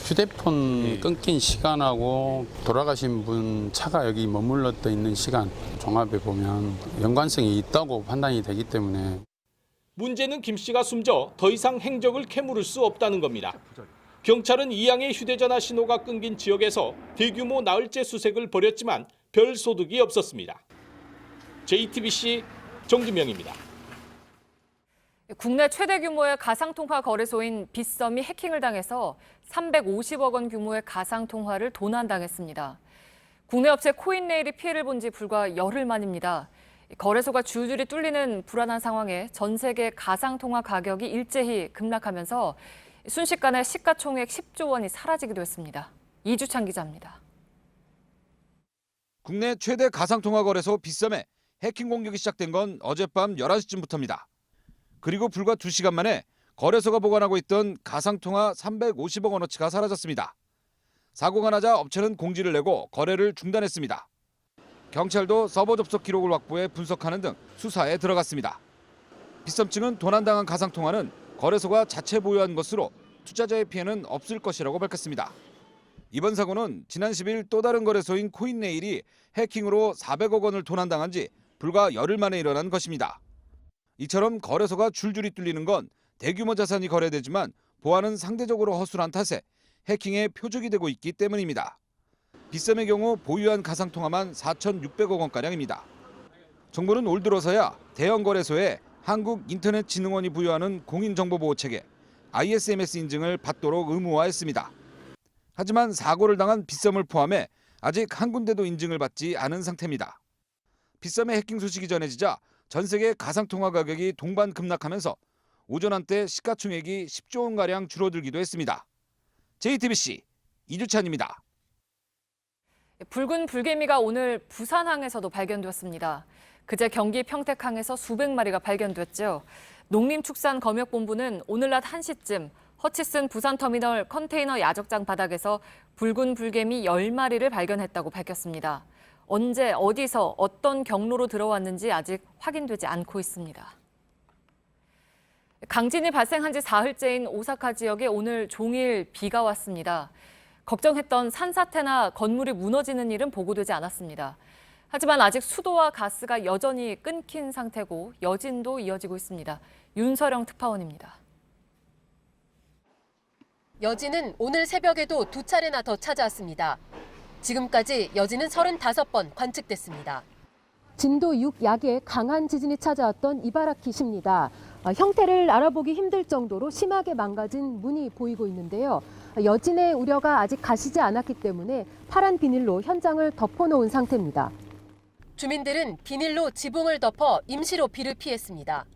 [SPEAKER 24] 휴대폰 끊긴 시간하고 돌아가신 분 차가 여기 머물렀다 있는 시간 종합해 보면 연관성이 있다고 판단이 되기 때문에
[SPEAKER 23] 문제는 김 씨가 숨져 더 이상 행적을 캐물을 수 없다는 겁니다. 경찰은 이 양의 휴대전화 신호가 끊긴 지역에서 대규모 나흘째 수색을 벌였지만 별 소득이 없었습니다. JTBC 정진명입니다.
[SPEAKER 1] 국내 최대 규모의 가상통화 거래소인 빗썸이 해킹을 당해서 350억 원 규모의 가상통화를 도난당했습니다. 국내 업체 코인레일이 피해를 본 지 불과 열흘 만입니다. 거래소가 줄줄이 뚫리는 불안한 상황에 전 세계 가상통화 가격이 일제히 급락하면서 순식간에 시가총액 10조 원이 사라지기도 했습니다. 이주찬 기자입니다.
[SPEAKER 3] 국내 최대 가상통화 거래소 빗썸에 해킹 공격이 시작된 건 어젯밤 11시쯤부터입니다. 그리고 불과 2시간 만에 거래소가 보관하고 있던 가상통화 350억 원어치가 사라졌습니다. 사고가 나자 업체는 공지를 내고 거래를 중단했습니다. 경찰도 서버 접속 기록을 확보해 분석하는 등 수사에 들어갔습니다. 빗썸 측은 도난당한 가상통화는 거래소가 자체 보유한 것으로 투자자의 피해는 없을 것이라고 밝혔습니다. 이번 사고는 지난 10일 또 다른 거래소인 코인네일이 해킹으로 400억 원을 도난당한 지 불과 열흘 만에 일어난 것입니다. 이처럼 거래소가 줄줄이 뚫리는 건 대규모 자산이 거래되지만 보안은 상대적으로 허술한 탓에 해킹의 표적이 되고 있기 때문입니다. 빗썸의 경우 보유한 가상통화만 4,600억 원가량입니다. 정부는 올 들어서야 대형 거래소에 한국인터넷진흥원이 부여하는 공인정보보호체계 ISMS 인증을 받도록 의무화했습니다. 하지만 사고를 당한 빗썸을 포함해 아직 한 군데도 인증을 받지 않은 상태입니다. 빗썸의 해킹 소식이 전해지자 전 세계 가상통화 가격이 동반 급락하면서 오전 한때 시가총액이 10조 원가량 줄어들기도 했습니다. JTBC 이주찬입니다.
[SPEAKER 1] 붉은 불개미가 오늘 부산항에서도 발견되었습니다. 그제 경기 평택항에서 수백 마리가 발견됐죠. 농림축산검역본부는 오늘 낮 1시쯤 허치슨 부산터미널 컨테이너 야적장 바닥에서 붉은 불개미 10마리를 발견했다고 밝혔습니다. 언제, 어디서, 어떤 경로로 들어왔는지 아직 확인되지 않고 있습니다. 강진이 발생한 지 사흘째인 오사카 지역에 오늘 종일 비가 왔습니다. 걱정했던 산사태나 건물이 무너지는 일은 보고되지 않았습니다. 하지만 아직 수도와 가스가 여전히 끊긴 상태고 여진도 이어지고 있습니다. 윤서령 특파원입니다.
[SPEAKER 5] 여진은 오늘 새벽에도 2차례나 더 찾아왔습니다. 지금까지 여진은 35번 관측됐습니다.
[SPEAKER 6] 진도 6 약의 강한 지진이 찾아왔던 이바라키시입니다. 형태를 알아보기 힘들 정도로 심하게 망가진 문이 보이고 있는데요. 여진의 우려가 아직 가시지 않았기 때문에 파란 비닐로 현장을 덮어놓은 상태입니다.
[SPEAKER 5] 주민들은 비닐로 지붕을 덮어 임시로 비를 피했습니다.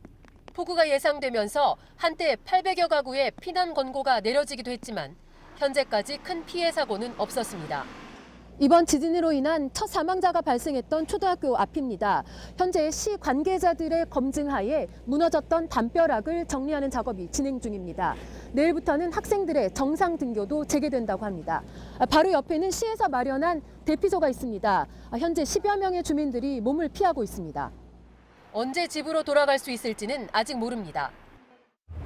[SPEAKER 5] 폭우가 예상되면서 한때 800여 가구에 피난 권고가 내려지기도 했지만 현재까지 큰 피해 사고는 없었습니다.
[SPEAKER 6] 이번 지진으로 인한 첫 사망자가 발생했던 초등학교 앞입니다. 현재 시 관계자들의 검증하에 무너졌던 담벼락을 정리하는 작업이 진행 중입니다. 내일부터는 학생들의 정상 등교도 재개된다고 합니다. 바로 옆에는 시에서 마련한 대피소가 있습니다. 현재 10여 명의 주민들이 몸을 피하고 있습니다.
[SPEAKER 5] 언제 집으로 돌아갈 수 있을지는 아직 모릅니다.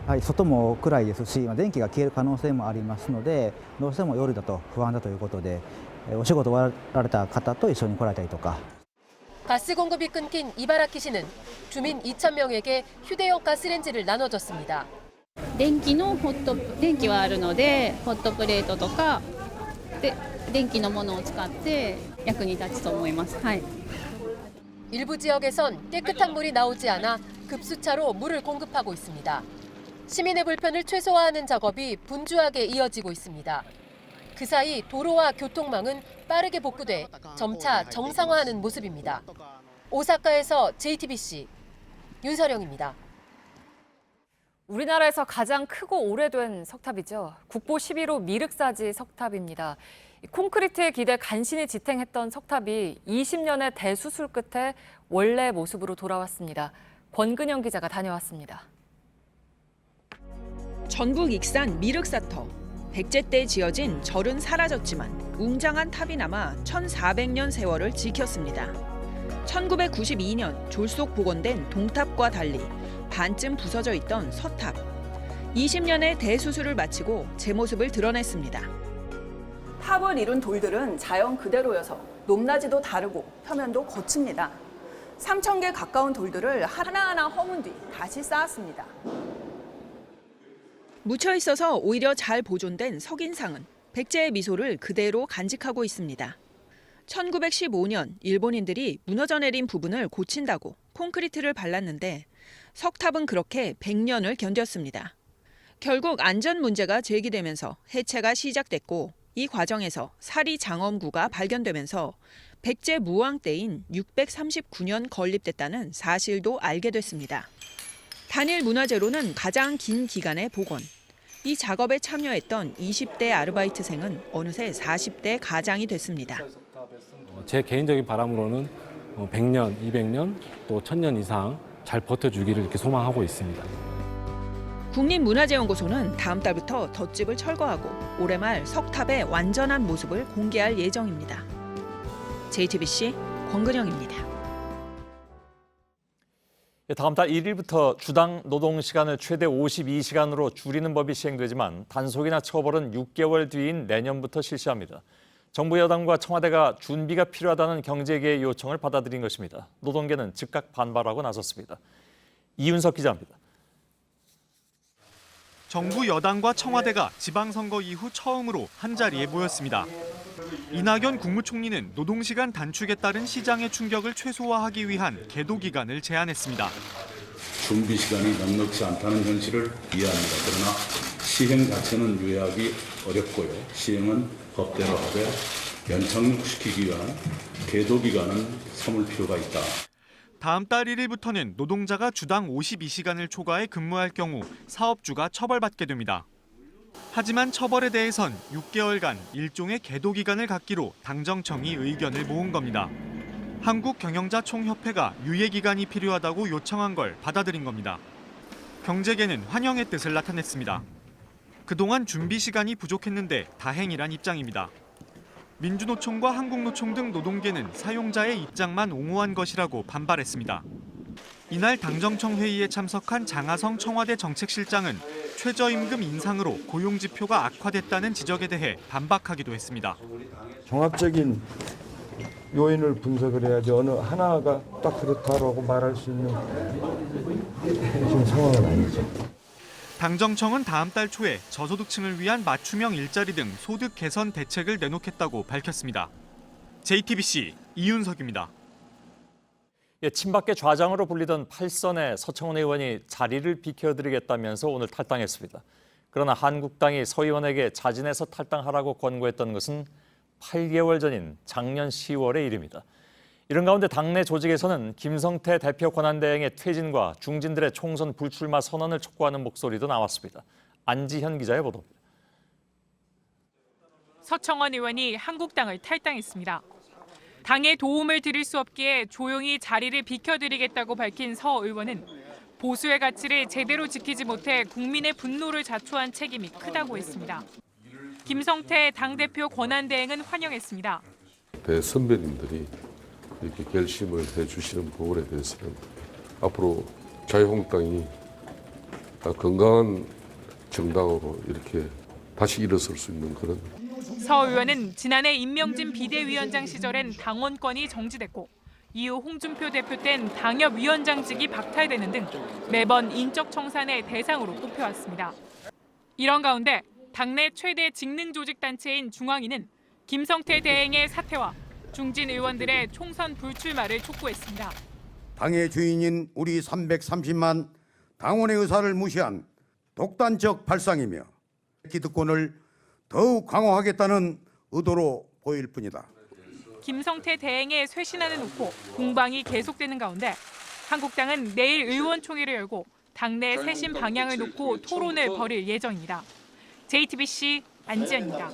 [SPEAKER 7] 外も暗いですし、電気が消える可能性もありますので、どうしても夜だと不安だということで、お仕事終わられた方と一緒に来られたりとか。
[SPEAKER 5] 가스 공급이 끊긴 이바라키시는 주민 2,000명에게 휴대용 가스렌지를 나눠줬습니다.
[SPEAKER 25] 電気はあるので、ホットプレートとかで電気のものを使って役に立つと思います。はい。
[SPEAKER 5] 일부 지역에선 깨끗한 물이 나오지 않아 급수차로 물을 공급하고 있습니다. 시민의 불편을 최소화하는 작업이 분주하게 이어지고 있습니다. 그 사이 도로와 교통망은 빠르게 복구돼 점차 정상화하는 모습입니다. 오사카에서 JTBC 윤서령입니다.
[SPEAKER 1] 우리나라에서 가장 크고 오래된 석탑이죠. 국보 11호 미륵사지 석탑입니다. 콘크리트에 기대 간신히 지탱했던 석탑이 20년의 대수술 끝에 원래 모습으로 돌아왔습니다. 권근영 기자가 다녀왔습니다.
[SPEAKER 8] 전북 익산 미륵사터. 백제 때 지어진 절은 사라졌지만 웅장한 탑이 남아 1400년 세월을 지켰습니다. 1992년 졸속 복원된 동탑과 달리 반쯤 부서져 있던 서탑. 20년의 대수술을 마치고 제 모습을 드러냈습니다.
[SPEAKER 15] 탑을 이룬 돌들은 자연 그대로여서 높낮이도 다르고 표면도 거칩니다. 3,000개 가까운 돌들을 하나하나 허문 뒤 다시 쌓았습니다.
[SPEAKER 8] 묻혀 있어서 오히려 잘 보존된 석인상은 백제의 미소를 그대로 간직하고 있습니다. 1915년 일본인들이 무너져 내린 부분을 고친다고 콘크리트를 발랐는데 석탑은 그렇게 100년을 견뎠습니다. 결국 안전 문제가 제기되면서 해체가 시작됐고 이 과정에서 사리 장엄구가 발견되면서 백제 무왕 때인 639년 건립됐다는 사실도 알게 됐습니다. 단일 문화재로는 가장 긴 기간의 복원. 이 작업에 참여했던 20대 아르바이트생은 어느새 40대 가장이 됐습니다.
[SPEAKER 9] 제 개인적인 바람으로는 100년, 200년, 또 1000년 이상 잘 버텨주기를 이렇게 소망하고 있습니다.
[SPEAKER 11] 국립문화재연구소는 다음 달부터 덧집을 철거하고 올해 말 석탑의 완전한 모습을 공개할 예정입니다. JTBC 권근영입니다.
[SPEAKER 4] 다음 달 1일부터 주당 노동 시간을 최대 52시간으로 줄이는 법이 시행되지만 단속이나 처벌은 6개월 뒤인 내년부터 실시합니다. 정부 여당과 청와대가 준비가 필요하다는 경제계의 요청을 받아들인 것입니다. 노동계는 즉각 반발하고 나섰습니다. 이윤석 기자입니다.
[SPEAKER 20] 정부 여당과 청와대가 지방선거 이후 처음으로 한자리에 모였습니다. 이낙연 국무총리는 노동시간 단축에 따른 시장의 충격을 최소화하기 위한 계도 기간을 제안했습니다.
[SPEAKER 12] 준비 시간이 넉넉지 않다는 현실을 이해합니다. 그러나 시행 자체는 요약이 어렵고요. 시행은 법대로 하되 연착륙시키기 위한 계도 기간은 삼을 필요가 있다.
[SPEAKER 20] 다음 달 1일부터는 노동자가 주당 52시간을 초과해 근무할 경우 사업주가 처벌받게 됩니다. 하지만 처벌에 대해선 6개월간 일종의 계도 기간을 갖기로 당정청이 의견을 모은 겁니다. 한국경영자총협회가 유예 기간이 필요하다고 요청한 걸 받아들인 겁니다. 경제계는 환영의 뜻을 나타냈습니다. 그동안 준비 시간이 부족했는데 다행이란 입장입니다. 민주노총과 한국노총 등 노동계는 사용자의 입장만 옹호한 것이라고 반발했습니다. 이날 당정청 회의에 참석한 장하성 청와대 정책실장은 최저임금 인상으로 고용지표가 악화됐다는 지적에 대해 반박하기도 했습니다.
[SPEAKER 13] 종합적인 요인을 분석을 해야지 어느 하나가 딱 그렇다라고 말할 수 있는 지금 상황은 아니죠.
[SPEAKER 20] 당정청은 다음 달 초에 저소득층을 위한 맞춤형 일자리 등 소득 개선 대책을 내놓겠다고 밝혔습니다. JTBC 이윤석입니다.
[SPEAKER 4] 친박계 좌장으로 불리던 8선의 서청원 의원이 자리를 비켜드리겠다면서 오늘 탈당했습니다. 그러나 한국당이 서 의원에게 자진해서 탈당하라고 권고했던 것은 8개월 전인 작년 10월의 일입니다. 이런 가운데 당내 조직에서는 김성태 대표 권한대행의 퇴진과 중진들의 총선 불출마 선언을 촉구하는 목소리도 나왔습니다. 안지현 기자의 보도입니다.
[SPEAKER 14] 서청원 의원이 한국당을 탈당했습니다. 당에 도움을 드릴 수 없기에 조용히 자리를 비켜드리겠다고 밝힌 서 의원은 보수의 가치를 제대로 지키지 못해 국민의 분노를 자초한 책임이 크다고 했습니다. 김성태 당대표 권한대행은 환영했습니다.
[SPEAKER 26] 대선배님들이 이렇게 결심을 해주시는 부분에 대해서는 앞으로 자유한국당이 건강한 정당으로 이렇게 다시 일어설 수 있는 그런.
[SPEAKER 14] 서 의원은 지난해 임명진 비대위원장 시절엔 당원권이 정지됐고 이후 홍준표 대표 땐 당협위원장직이 박탈되는 등 매번 인적 청산의 대상으로 꼽혀왔습니다. 이런 가운데 당내 최대 직능조직단체인 중앙위는 김성태 대행의 사퇴와 중진 의원들의 총선 불출마를 촉구했습니다.
[SPEAKER 27] 당의 주인인 우리 330만 당원의 의사를 무시한 독단적 발상이며 기득권을 더욱 강화하겠다는 의도로 보일 뿐이다.
[SPEAKER 14] 김성태 대행의 쇄신안을 놓고 공방이 계속되는 가운데 한국당은 내일 의원총회를 열고 당내 쇄신 방향을 놓고 토론을 벌일 예정입니다. JTBC 안지현입니다.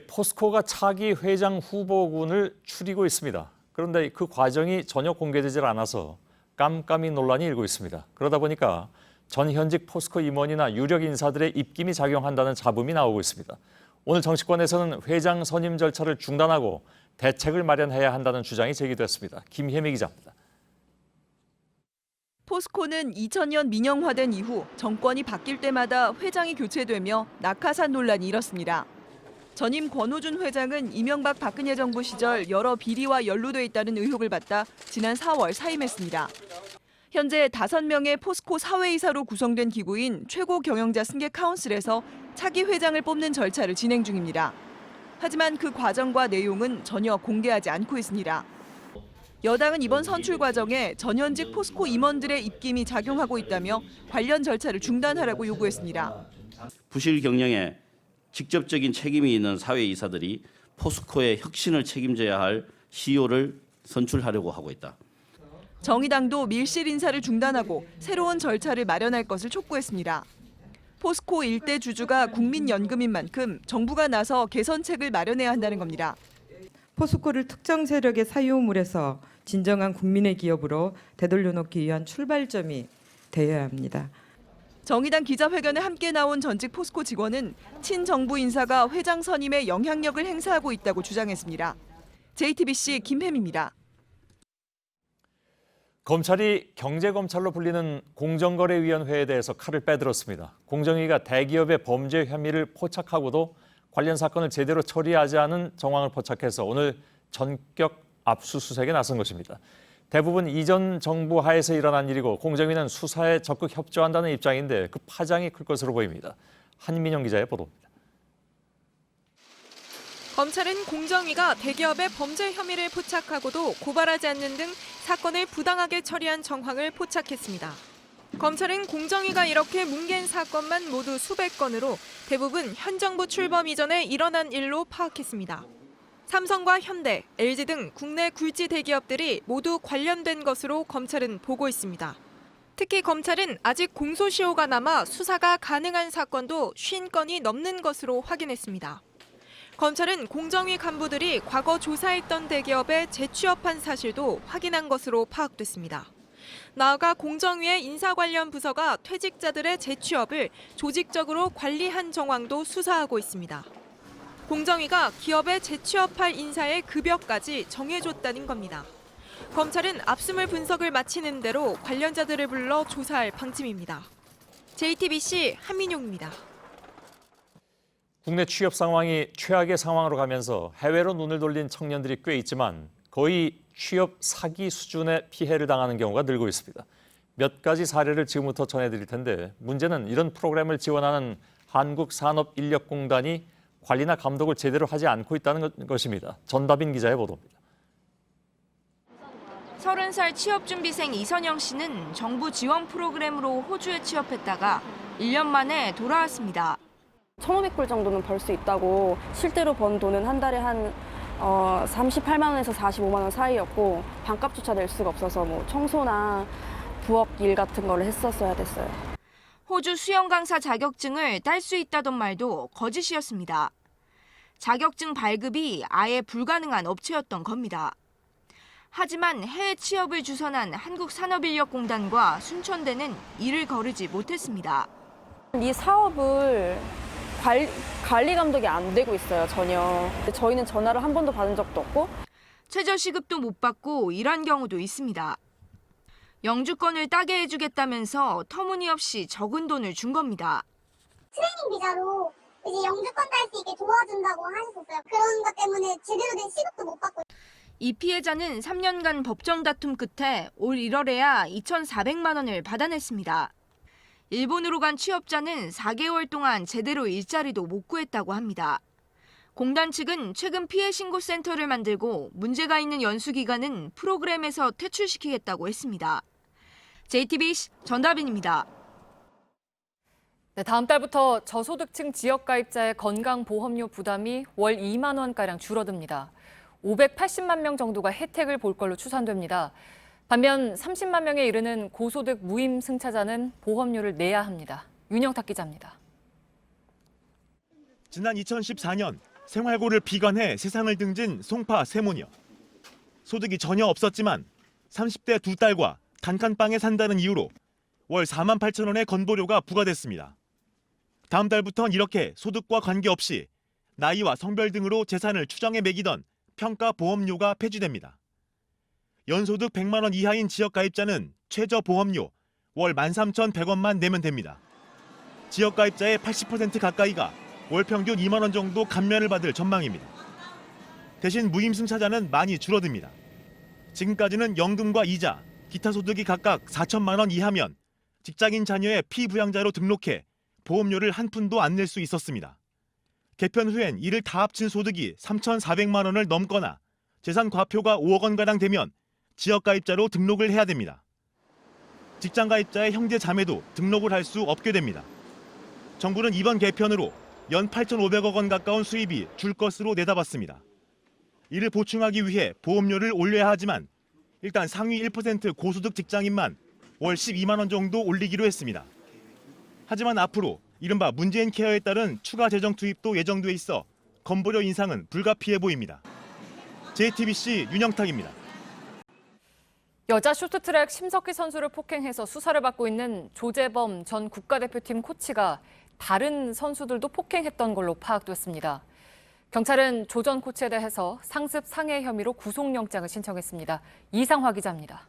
[SPEAKER 4] 포스코가 차기 회장 후보군을 추리고 있습니다. 그런데 그 과정이 전혀 공개되질 않아서 깜깜이 논란이 일고 있습니다. 그러다 보니까 전 현직 포스코 임원이나 유력 인사들의 입김이 작용한다는 잡음이 나오고 있습니다. 오늘 정치권에서는 회장 선임 절차를 중단하고 대책을 마련해야 한다는 주장이 제기됐습니다. 김혜미 기자입니다.
[SPEAKER 8] 포스코는 2000년 민영화된 이후 정권이 바뀔 때마다 회장이 교체되며 낙하산 논란이 일었습니다. 전임 권호준 회장은 이명박 박근혜 정부 시절 여러 비리와 연루돼 있다는 의혹을 받다 지난 4월 사임했습니다. 현재 5명의 포스코 사회이사로 구성된 기구인 최고경영자 승계 카운슬에서 차기 회장을 뽑는 절차를 진행 중입니다. 하지만 그 과정과 내용은 전혀 공개하지 않고 있습니다. 여당은 이번 선출 과정에 전현직 포스코 임원들의 입김이 작용하고 있다며 관련 절차를 중단하라고 요구했습니다.
[SPEAKER 28] 부실 경영에 직접적인 책임이 있는 사회이사들이 포스코의 혁신을 책임져야 할 CEO를 선출하려고 하고 있다.
[SPEAKER 8] 정의당도 밀실 인사를 중단하고 새로운 절차를 마련할 것을 촉구했습니다. 포스코 일대 주주가 국민연금인 만큼 정부가 나서 개선책을 마련해야 한다는 겁니다.
[SPEAKER 2] 포스코를 특정 세력의 사유물에서 진정한 국민의 기업으로 되돌려놓기 위한 출발점이 되어야 합니다.
[SPEAKER 8] 정의당 기자회견에 함께 나온 전직 포스코 직원은 친정부 인사가 회장 선임에 영향력을 행사하고 있다고 주장했습니다. JTBC 김혜미입니다.
[SPEAKER 4] 검찰이 경제검찰로 불리는 공정거래위원회에 대해서 칼을 빼들었습니다. 공정위가 대기업의 범죄 혐의를 포착하고도 관련 사건을 제대로 처리하지 않은 정황을 포착해서 오늘 전격 압수수색에 나선 것입니다. 대부분 이전 정부 하에서 일어난 일이고 공정위는 수사에 적극 협조한다는 입장인데 그 파장이 클 것으로 보입니다. 한민영 기자의 보도입니다.
[SPEAKER 8] 검찰은 공정위가 대기업의 범죄 혐의를 포착하고도 고발하지 않는 등 사건을 부당하게 처리한 정황을 포착했습니다. 검찰은 공정위가 이렇게 뭉갠 사건만 모두 수백 건으로 대부분 현 정부 출범 이전에 일어난 일로 파악했습니다. 삼성과 현대, LG 등 국내 굴지 대기업들이 모두 관련된 것으로 검찰은 보고 있습니다. 특히 검찰은 아직 공소시효가 남아 수사가 가능한 사건도 50건이 넘는 것으로 확인했습니다. 검찰은 공정위 간부들이 과거 조사했던 대기업에 재취업한 사실도 확인한 것으로 파악됐습니다. 나아가 공정위의 인사 관련 부서가 퇴직자들의 재취업을 조직적으로 관리한 정황도 수사하고 있습니다. 공정위가 기업에 재취업할 인사의 급여까지 정해줬다는 겁니다. 검찰은 압수물 분석을 마치는 대로 관련자들을 불러 조사할 방침입니다. JTBC 한민용입니다.
[SPEAKER 4] 국내 취업 상황이 최악의 상황으로 가면서 해외로 눈을 돌린 청년들이 꽤 있지만 거의 취업 사기 수준의 피해를 당하는 경우가 늘고 있습니다. 몇 가지 사례를 지금부터 전해드릴 텐데 문제는 이런 프로그램을 지원하는 한국산업인력공단이 관리나 감독을 제대로 하지 않고 있다는 것입니다. 전다빈 기자의 보도입니다.
[SPEAKER 10] 30살 취업준비생 이선영 씨는 정부 지원 프로그램으로 호주에 취업했다가 1년 만에 돌아왔습니다.
[SPEAKER 16] 1,500불 정도는 벌 수 있다고 실제로 번 돈은 한 달에 한 38만 원에서 45만 원 사이였고 반값조차 낼 수가 없어서 뭐 청소나 부업 일 같은 걸 했었어야 됐어요.
[SPEAKER 10] 호주 수영 강사 자격증을 딸 수 있다던 말도 거짓이었습니다. 자격증 발급이 아예 불가능한 업체였던 겁니다. 하지만 해외 취업을 주선한 한국산업인력공단과 순천대는 이를 거르지 못했습니다.
[SPEAKER 16] 이 사업을 관리 감독이 안 되고 있어요, 전혀. 저희는 전화를 한 번도 받은 적도 없고.
[SPEAKER 10] 최저시급도 못 받고 일한 경우도 있습니다. 영주권을 따게 해주겠다면서 터무니없이 적은 돈을 준 겁니다.
[SPEAKER 17] 트레이닝 비자로 이제 영주권 딸 수 있게 도와준다고 하셨었어요. 그런 것 때문에 제대로 된 시급도 못 받고.
[SPEAKER 10] 이 피해자는 3년간 법정 다툼 끝에 올 1월에야 2,400만 원을 받아냈습니다. 일본으로 간 취업자는 4개월 동안 제대로 일자리도 못 구했다고 합니다. 공단 측은 최근 피해 신고 센터를 만들고 문제가 있는 연수기간은 프로그램에서 퇴출시키겠다고 했습니다. JTBC 전다빈입니다.
[SPEAKER 1] 네, 다음 달부터 저소득층 지역가입자의 건강보험료 부담이 월 2만 원가량 줄어듭니다. 580만 명 정도가 혜택을 볼 걸로 추산됩니다. 반면 30만 명에 이르는 고소득 무임승차자는 보험료를 내야 합니다. 윤영탁 기자입니다.
[SPEAKER 18] 지난 2014년 생활고를 비관해 세상을 등진 송파 세모녀. 소득이 전혀 없었지만 30대 두 딸과 단칸방에 산다는 이유로 월 4만 8천 원의 건보료가 부과됐습니다. 다음 달부터는 이렇게 소득과 관계없이 나이와 성별 등으로 재산을 추정해 매기던 평가 보험료가 폐지됩니다. 연소득 100만 원 이하인 지역가입자는 최저 보험료 월 13,100원만 내면 됩니다. 지역가입자의 80% 가까이가 월 평균 2만 원 정도 감면을 받을 전망입니다. 대신 무임승차자는 많이 줄어듭니다. 지금까지는 연금과 이자, 기타 소득이 각각 4천만 원 이하면 직장인 자녀의 피부양자로 등록해 보험료를 한 푼도 안 낼 수 있었습니다. 개편 후엔 이를 다 합친 소득이 3,400만 원을 넘거나 재산 과표가 5억 원가량 되면 지역가입자로 등록을 해야 됩니다. 직장가입자의 형제 자매도 등록을 할 수 없게 됩니다. 정부는 이번 개편으로 연 8,500억 원 가까운 수입이 줄 것으로 내다봤습니다. 이를 보충하기 위해 보험료를 올려야 하지만 일단 상위 1% 고소득 직장인만 월 12만 원 정도 올리기로 했습니다. 하지만 앞으로 이른바 문재인 케어에 따른 추가 재정 투입도 예정돼 있어 건보료 인상은 불가피해 보입니다. JTBC 윤영탁입니다.
[SPEAKER 1] 여자 쇼트트랙 심석희 선수를 폭행해서 수사를 받고 있는 조재범 전 국가대표팀 코치가 다른 선수들도 폭행했던 걸로 파악됐습니다. 경찰은 조 전 코치에 대해서 상습 상해 혐의로 구속영장을 신청했습니다. 이상화 기자입니다.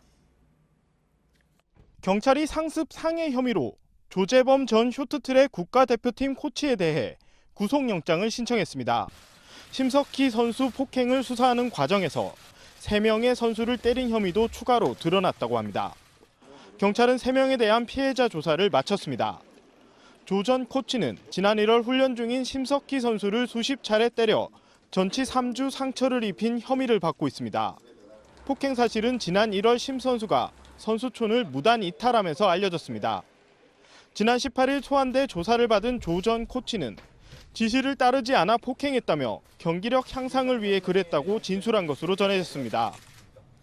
[SPEAKER 3] 경찰이 상습 상해 혐의로 조재범 전 쇼트트랙 국가대표팀 코치에 대해 구속영장을 신청했습니다. 심석희 선수 폭행을 수사하는 과정에서 3명의 선수를 때린 혐의도 추가로 드러났다고 합니다. 경찰은 3명에 대한 피해자 조사를 마쳤습니다. 조 전 코치는 지난 1월 훈련 중인 심석희 선수를 수십 차례 때려 전치 3주 상처를 입힌 혐의를 받고 있습니다. 폭행 사실은 지난 1월 심 선수가 선수촌을 무단 이탈하면서 알려졌습니다. 지난 18일 소환돼 조사를 받은 조 전 코치는 지시를 따르지 않아 폭행했다며 경기력 향상을 위해 그랬다고 진술한 것으로 전해졌습니다.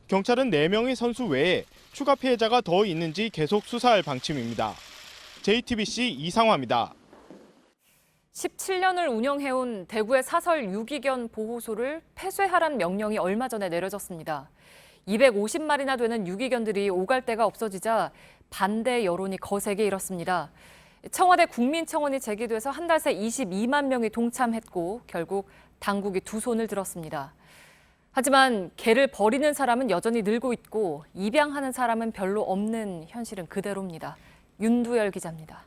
[SPEAKER 3] 경찰은 4명의 선수 외에 추가 피해자가 더 있는지 계속 수사할 방침입니다. JTBC 이상화입니다.
[SPEAKER 1] 17년을 운영해온 대구의 사설 유기견 보호소를 폐쇄하란 명령이 얼마 전에 내려졌습니다. 250마리나 되는 유기견들이 오갈 데가 없어지자 반대 여론이 거세게 일었습니다. 청와대 국민청원이 제기돼서 한 달 새 22만 명이 동참했고 결국 당국이 두 손을 들었습니다. 하지만 개를 버리는 사람은 여전히 늘고 있고 입양하는 사람은 별로 없는 현실은 그대로입니다. 윤두열 기자입니다.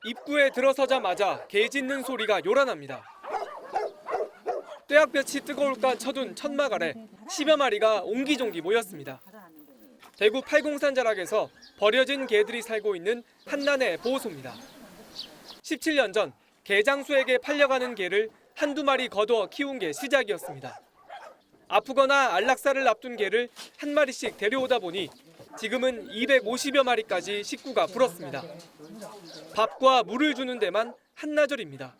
[SPEAKER 6] 입구에 들어서자마자 개 짖는 소리가 요란합니다. 떼약볕이 뜨거울까 쳐둔 천막 아래 10여 마리가 옹기종기 모였습니다. 대구 팔공산 자락에서 버려진 개들이 살고 있는 한란의 보호소입니다. 17년 전 개장수에게 팔려가는 개를 한두 마리 거둬 키운 게 시작이었습니다. 아프거나 안락사를 앞둔 개를 한 마리씩 데려오다 보니 지금은 250여 마리까지 식구가 불었습니다. 밥과 물을 주는 데만 한나절입니다.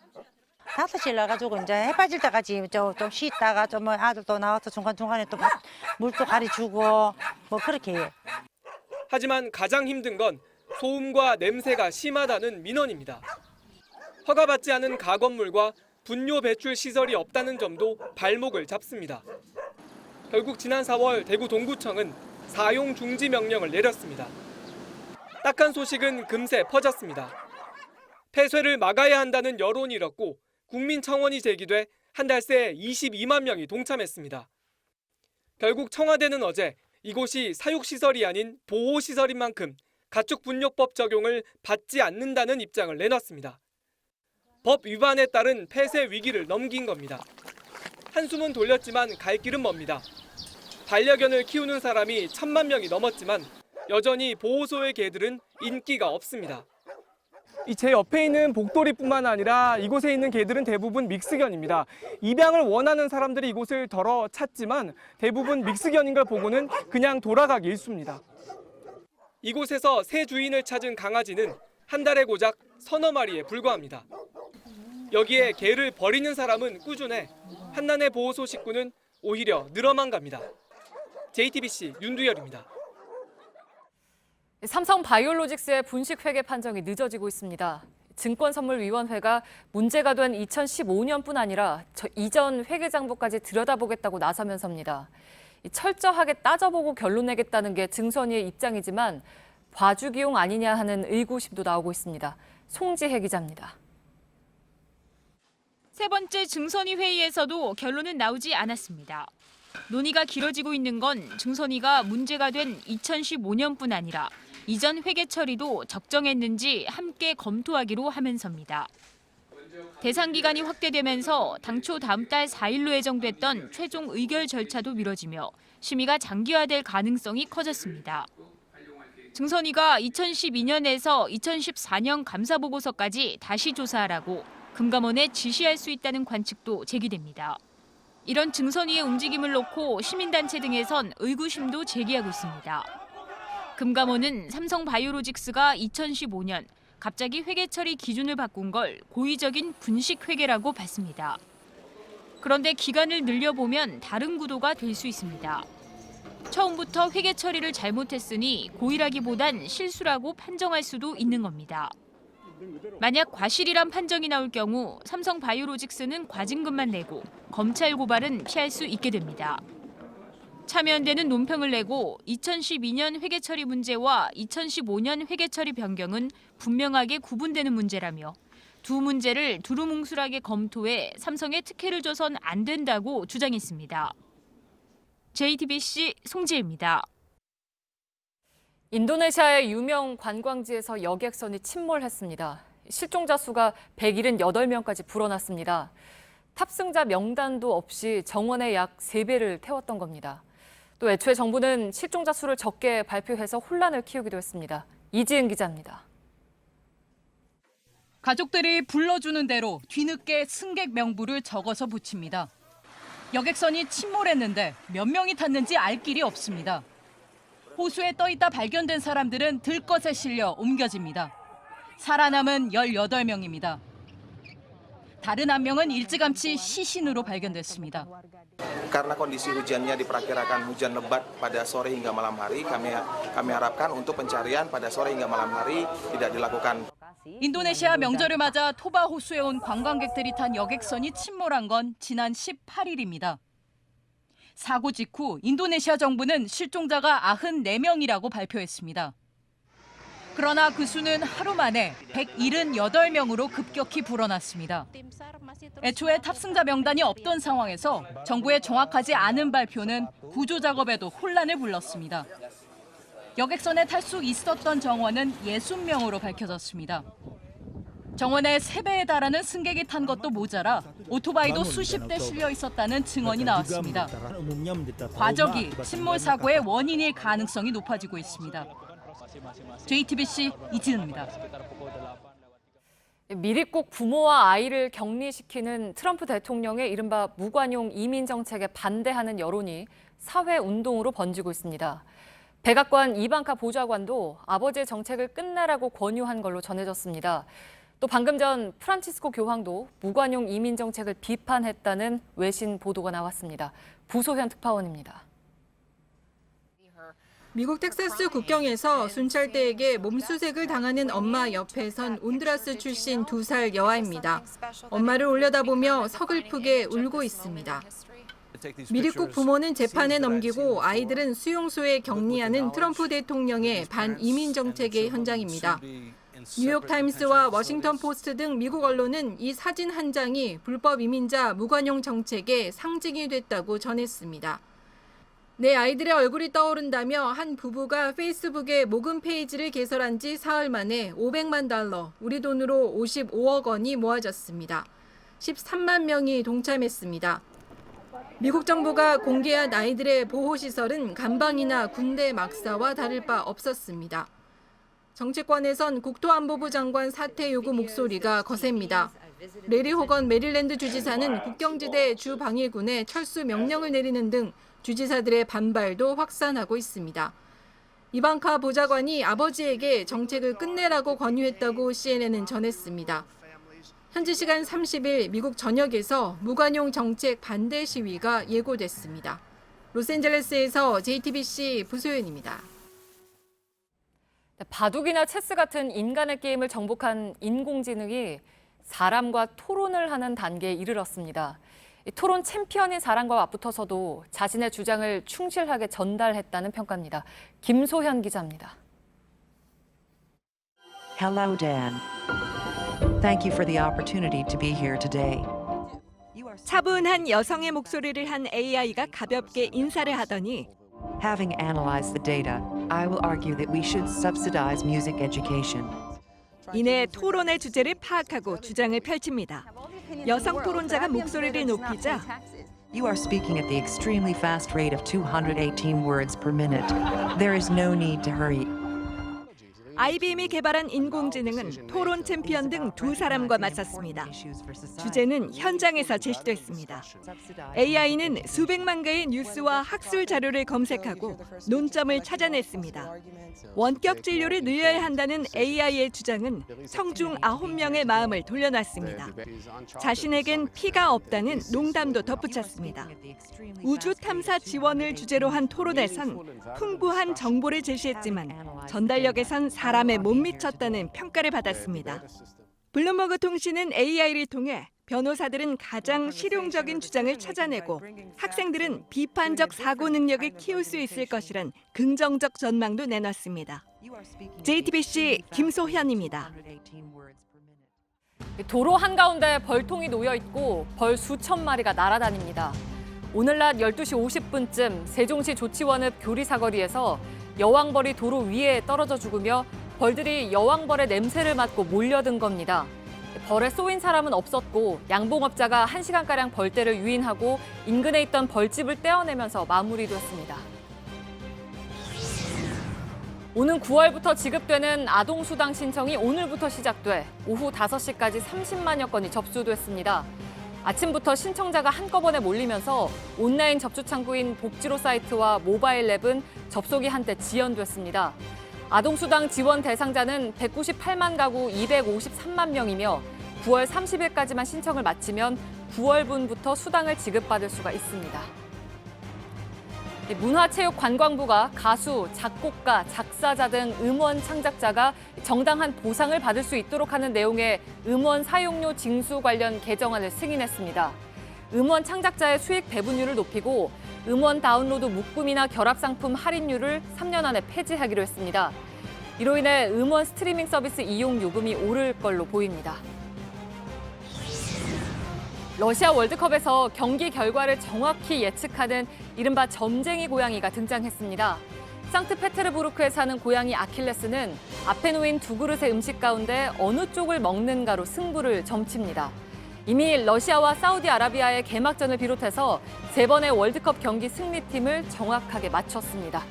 [SPEAKER 7] 5시에 나가지고 이제 해 빠질 때까지 좀 쉬다가 좀 아들도 나와서 중간중간에 또 물도 가리주고 뭐 그렇게 해요.
[SPEAKER 6] 하지만 가장 힘든 건 소음과 냄새가 심하다는 민원입니다. 허가받지 않은 가건물과 분뇨 배출 시설이 없다는 점도 발목을 잡습니다. 결국 지난 4월 대구 동구청은 사용 중지 명령을 내렸습니다. 딱한 소식은 금세 퍼졌습니다. 폐쇄를 막아야 한다는 여론이 일었고 국민청원이 제기돼 한 달 새 22만 명이 동참했습니다. 결국 청와대는 어제 이곳이 사육시설이 아닌 보호시설인 만큼 가축분뇨법 적용을 받지 않는다는 입장을 내놨습니다. 법 위반에 따른 폐쇄 위기를 넘긴 겁니다. 한숨은 돌렸지만 갈 길은 멉니다. 반려견을 키우는 사람이 1,000만 명이 넘었지만 여전히 보호소의 개들은 인기가 없습니다. 제 옆에 있는 복도리뿐만 아니라 이곳에 있는 개들은 대부분 믹스견입니다. 입양을 원하는 사람들이 이곳을 덜어 찾지만 대부분 믹스견인 걸 보고는 그냥 돌아가기 일쑤입니다. 이곳에서 새 주인을 찾은 강아지는 한 달에 고작 서너 마리에 불과합니다. 여기에 개를 버리는 사람은 꾸준해 한란의 보호소 식구는 오히려 늘어만 갑니다. JTBC 윤두열입니다.
[SPEAKER 1] 삼성 바이오로직스의 분식 회계 판정이 늦어지고 있습니다. 증권선물위원회가 문제가 된 2015년뿐 아니라 이전 회계장부까지 들여다보겠다고 나서면서입니다. 철저하게 따져보고 결론 내겠다는 게 증선위의 입장이지만 봐주기용 아니냐 하는 의구심도 나오고 있습니다. 송지혜 기자입니다.
[SPEAKER 19] 세 번째 증선위 회의에서도 결론은 나오지 않았습니다. 논의가 길어지고 있는 건 증선위가 문제가 된 2015년뿐 아니라 이전 회계 처리도 적정했는지 함께 검토하기로 하면서입니다. 대상 기간이 확대되면서 당초 다음 달 4일로 예정됐던 최종 의결 절차도 미뤄지며 심의가 장기화될 가능성이 커졌습니다. 증선위가 2012년에서 2014년 감사보고서까지 다시 조사하라고 금감원에 지시할 수 있다는 관측도 제기됩니다. 이런 증선위의 움직임을 놓고 시민단체 등에선 의구심도 제기하고 있습니다. 금감원은 삼성바이오로직스가 2015년 갑자기 회계 처리 기준을 바꾼 걸 고의적인 분식 회계라고 봤습니다. 그런데 기간을 늘려보면 다른 구도가 될 수 있습니다. 처음부터 회계 처리를 잘못했으니 고의라기보단 실수라고 판정할 수도 있는 겁니다. 만약 과실이란 판정이 나올 경우 삼성바이오로직스는 과징금만 내고 검찰 고발은 피할 수 있게 됩니다. 참여연대는 논평을 내고 2012년 회계처리 문제와 2015년 회계처리 변경은 분명하게 구분되는 문제라며 두 문제를 두루뭉술하게 검토해 삼성에 특혜를 줘선 안 된다고 주장했습니다. JTBC 송지혜입니다.
[SPEAKER 1] 인도네시아의 유명 관광지에서 여객선이 침몰했습니다. 실종자 수가 178명까지 불어났습니다. 탑승자 명단도 없이 정원에 약 3배를 태웠던 겁니다. 또 애초에 정부는 실종자 수를 적게 발표해서 혼란을 키우기도 했습니다. 이지은 기자입니다.
[SPEAKER 5] 가족들이 불러주는 대로 뒤늦게 승객 명부를 적어서 붙입니다. 여객선이 침몰했는데 몇 명이 탔는지 알 길이 없습니다. 호수에 떠있다 발견된 사람들은 들것에 실려 옮겨집니다. 살아남은 18명입니다. 다른 한 명은 일찌감치 시신으로 발견됐습니다.
[SPEAKER 9] Karena kondisi hujannya diperkirakan hujan lebat pada sore hingga malam hari, kami harapkan untuk pencarian pada sore hingga malam hari tidak dilakukan.
[SPEAKER 5] 인도네시아 명절을 맞아 토바 호수에 온 관광객들이 탄 여객선이 침몰한 건 지난 18일입니다. 사고 직후 인도네시아 정부는 실종자가 94명이라고 발표했습니다. 그러나 그 수는 하루 만에 178명으로 급격히 불어났습니다. 애초에 탑승자 명단이 없던 상황에서 정부의 정확하지 않은 발표는 구조 작업에도 혼란을 불렀습니다. 여객선에 탈 수 있었던 정원은 60명으로 밝혀졌습니다. 정원에 3배에 달하는 승객이 탄 것도 모자라 오토바이도 수십 대 실려 있었다는 증언이 나왔습니다. 과적이 침몰 사고의 원인일 가능성이 높아지고 있습니다. JTBC 이지은입니다.
[SPEAKER 1] 미립국 부모와 아이를 격리시키는 트럼프 대통령의 이른바 무관용 이민 정책에 반대하는 여론이 사회 운동으로 번지고 있습니다. 백악관 이방카 보좌관도 아버지의 정책을 끝내라고 권유한 걸로 전해졌습니다. 또 방금 전 프란치스코 교황도 무관용 이민 정책을 비판했다는 외신 보도가 나왔습니다. 부소현 특파원입니다.
[SPEAKER 15] 미국 텍사스 국경에서 순찰대에게 몸수색을 당하는 엄마 옆에 선 온두라스 출신 2살 여아입니다. 엄마를 올려다보며 서글프게 울고 있습니다. 미립국 부모는 재판에 넘기고 아이들은 수용소에 격리하는 트럼프 대통령의 반이민 정책의 현장입니다. 뉴욕타임스와 워싱턴 포스트 등 미국 언론은 이 사진 한 장이 불법 이민자 무관용 정책의 상징이 됐다고 전했습니다. 내 아이들의 얼굴이 떠오른다며 한 부부가 페이스북에 모금 페이지를 개설한 지 사흘 만에 $500만, 우리 돈으로 55억 원이 모아졌습니다. 13만 명이 동참했습니다. 미국 정부가 공개한 아이들의 보호시설은 감방이나 군대 막사와 다를 바 없었습니다. 정치권에선 국토안보부 장관 사퇴 요구 목소리가 거셉니다. 레리 호건 메릴랜드 주지사는 국경지대 주 방위군에 철수 명령을 내리는 등 주지사들의 반발도 확산하고 있습니다. 이방카 보좌관이 아버지에게 정책을 끝내라고 권유했다고 CNN은 전했습니다. 현지 시간 30일 미국 전역에서 무관용 정책 반대 시위가 예고됐습니다. 로스앤젤레스에서 JTBC 부소연입니다.
[SPEAKER 1] 바둑이나 체스 같은 인간의 게임을 정복한 인공지능이 사람과 토론을 하는 단계에 이르렀습니다. 토론 챔피언인 사람과 맞붙어서도 자신의 주장을 충실하게 전달했다는 평가입니다. 김소현 기자입니다.
[SPEAKER 21] Hello, Dan. Thank you for the opportunity to be here today.
[SPEAKER 8] 차분한 여성의 목소리를 한 AI가 가볍게 인사를 하더니
[SPEAKER 21] Having analyzed the data, I will argue that we should subsidize music education.
[SPEAKER 8] 이내 토론의 주제를 파악하고 주장을 펼칩니다. 여성 토론자가 목소리를 높이자
[SPEAKER 21] You are speaking at the extremely fast rate of 218 words per minute. There is no need to hurry.
[SPEAKER 8] IBM이 개발한 인공지능은 토론 챔피언 등 2사람과 맞섰습니다. 주제는 현장에서 제시됐습니다. AI는 수백만 개의 뉴스와 학술 자료를 검색하고 논점을 찾아냈습니다. 원격 진료를 늘려야 한다는 AI의 주장은 청중 9명의 마음을 돌려놨습니다. 자신에겐 피가 없다는 농담도 덧붙였습니다. 우주 탐사 지원을 주제로 한 토론에선 풍부한 정보를 제시했지만 전달력에선
[SPEAKER 11] 사람에 못 미쳤다는 평가를 받았습니다. 블룸버그 통신은 AI를 통해 변호사들은 가장 실용적인 주장을 찾아내고 학생들은 비판적 사고 능력을 키울 수 있을 것이란 긍정적 전망도 내놨습니다. JTBC 김소현입니다.
[SPEAKER 1] 도로 한가운데 벌통이 놓여 있고 벌 수천 마리가 날아다닙니다. 오늘 낮 12시 50분쯤 세종시 조치원읍 교리사거리에서 여왕벌이 도로 위에 떨어져 죽으며 벌들이 여왕벌의 냄새를 맡고 몰려든 겁니다. 벌에 쏘인 사람은 없었고 양봉업자가 1시간가량 벌떼를 유인하고 인근에 있던 벌집을 떼어내면서 마무리됐습니다. 오는 9월부터 지급되는 아동수당 신청이 오늘부터 시작돼 오후 5시까지 30만여 건이 접수됐습니다. 아침부터 신청자가 한꺼번에 몰리면서 온라인 접수 창구인 복지로 사이트와 모바일 앱은 접속이 한때 지연됐습니다. 아동수당 지원 대상자는 198만 가구 253만 명이며 9월 30일까지만 신청을 마치면 9월분부터 수당을 지급받을 수가 있습니다. 문화체육관광부가 가수, 작곡가, 작사자 등 음원 창작자가 정당한 보상을 받을 수 있도록 하는 내용의 음원 사용료 징수 관련 개정안을 승인했습니다. 음원 창작자의 수익 배분율을 높이고 음원 다운로드 묶음이나 결합 상품 할인율을 3년 안에 폐지하기로 했습니다. 이로 인해 음원 스트리밍 서비스 이용 요금이 오를 걸로 보입니다. 러시아 월드컵에서 경기 결과를 정확히 예측하는 이른바 점쟁이 고양이가 등장했습니다. 상트페테르부르크에 사는 고양이 아킬레스는 앞에 놓인 두 그릇의 음식 가운데 어느 쪽을 먹는가로 승부를 점칩니다. 이미 러시아와 사우디아라비아의 개막전을 비롯해서 3번의 월드컵 경기 승리팀을 정확하게 맞췄습니다.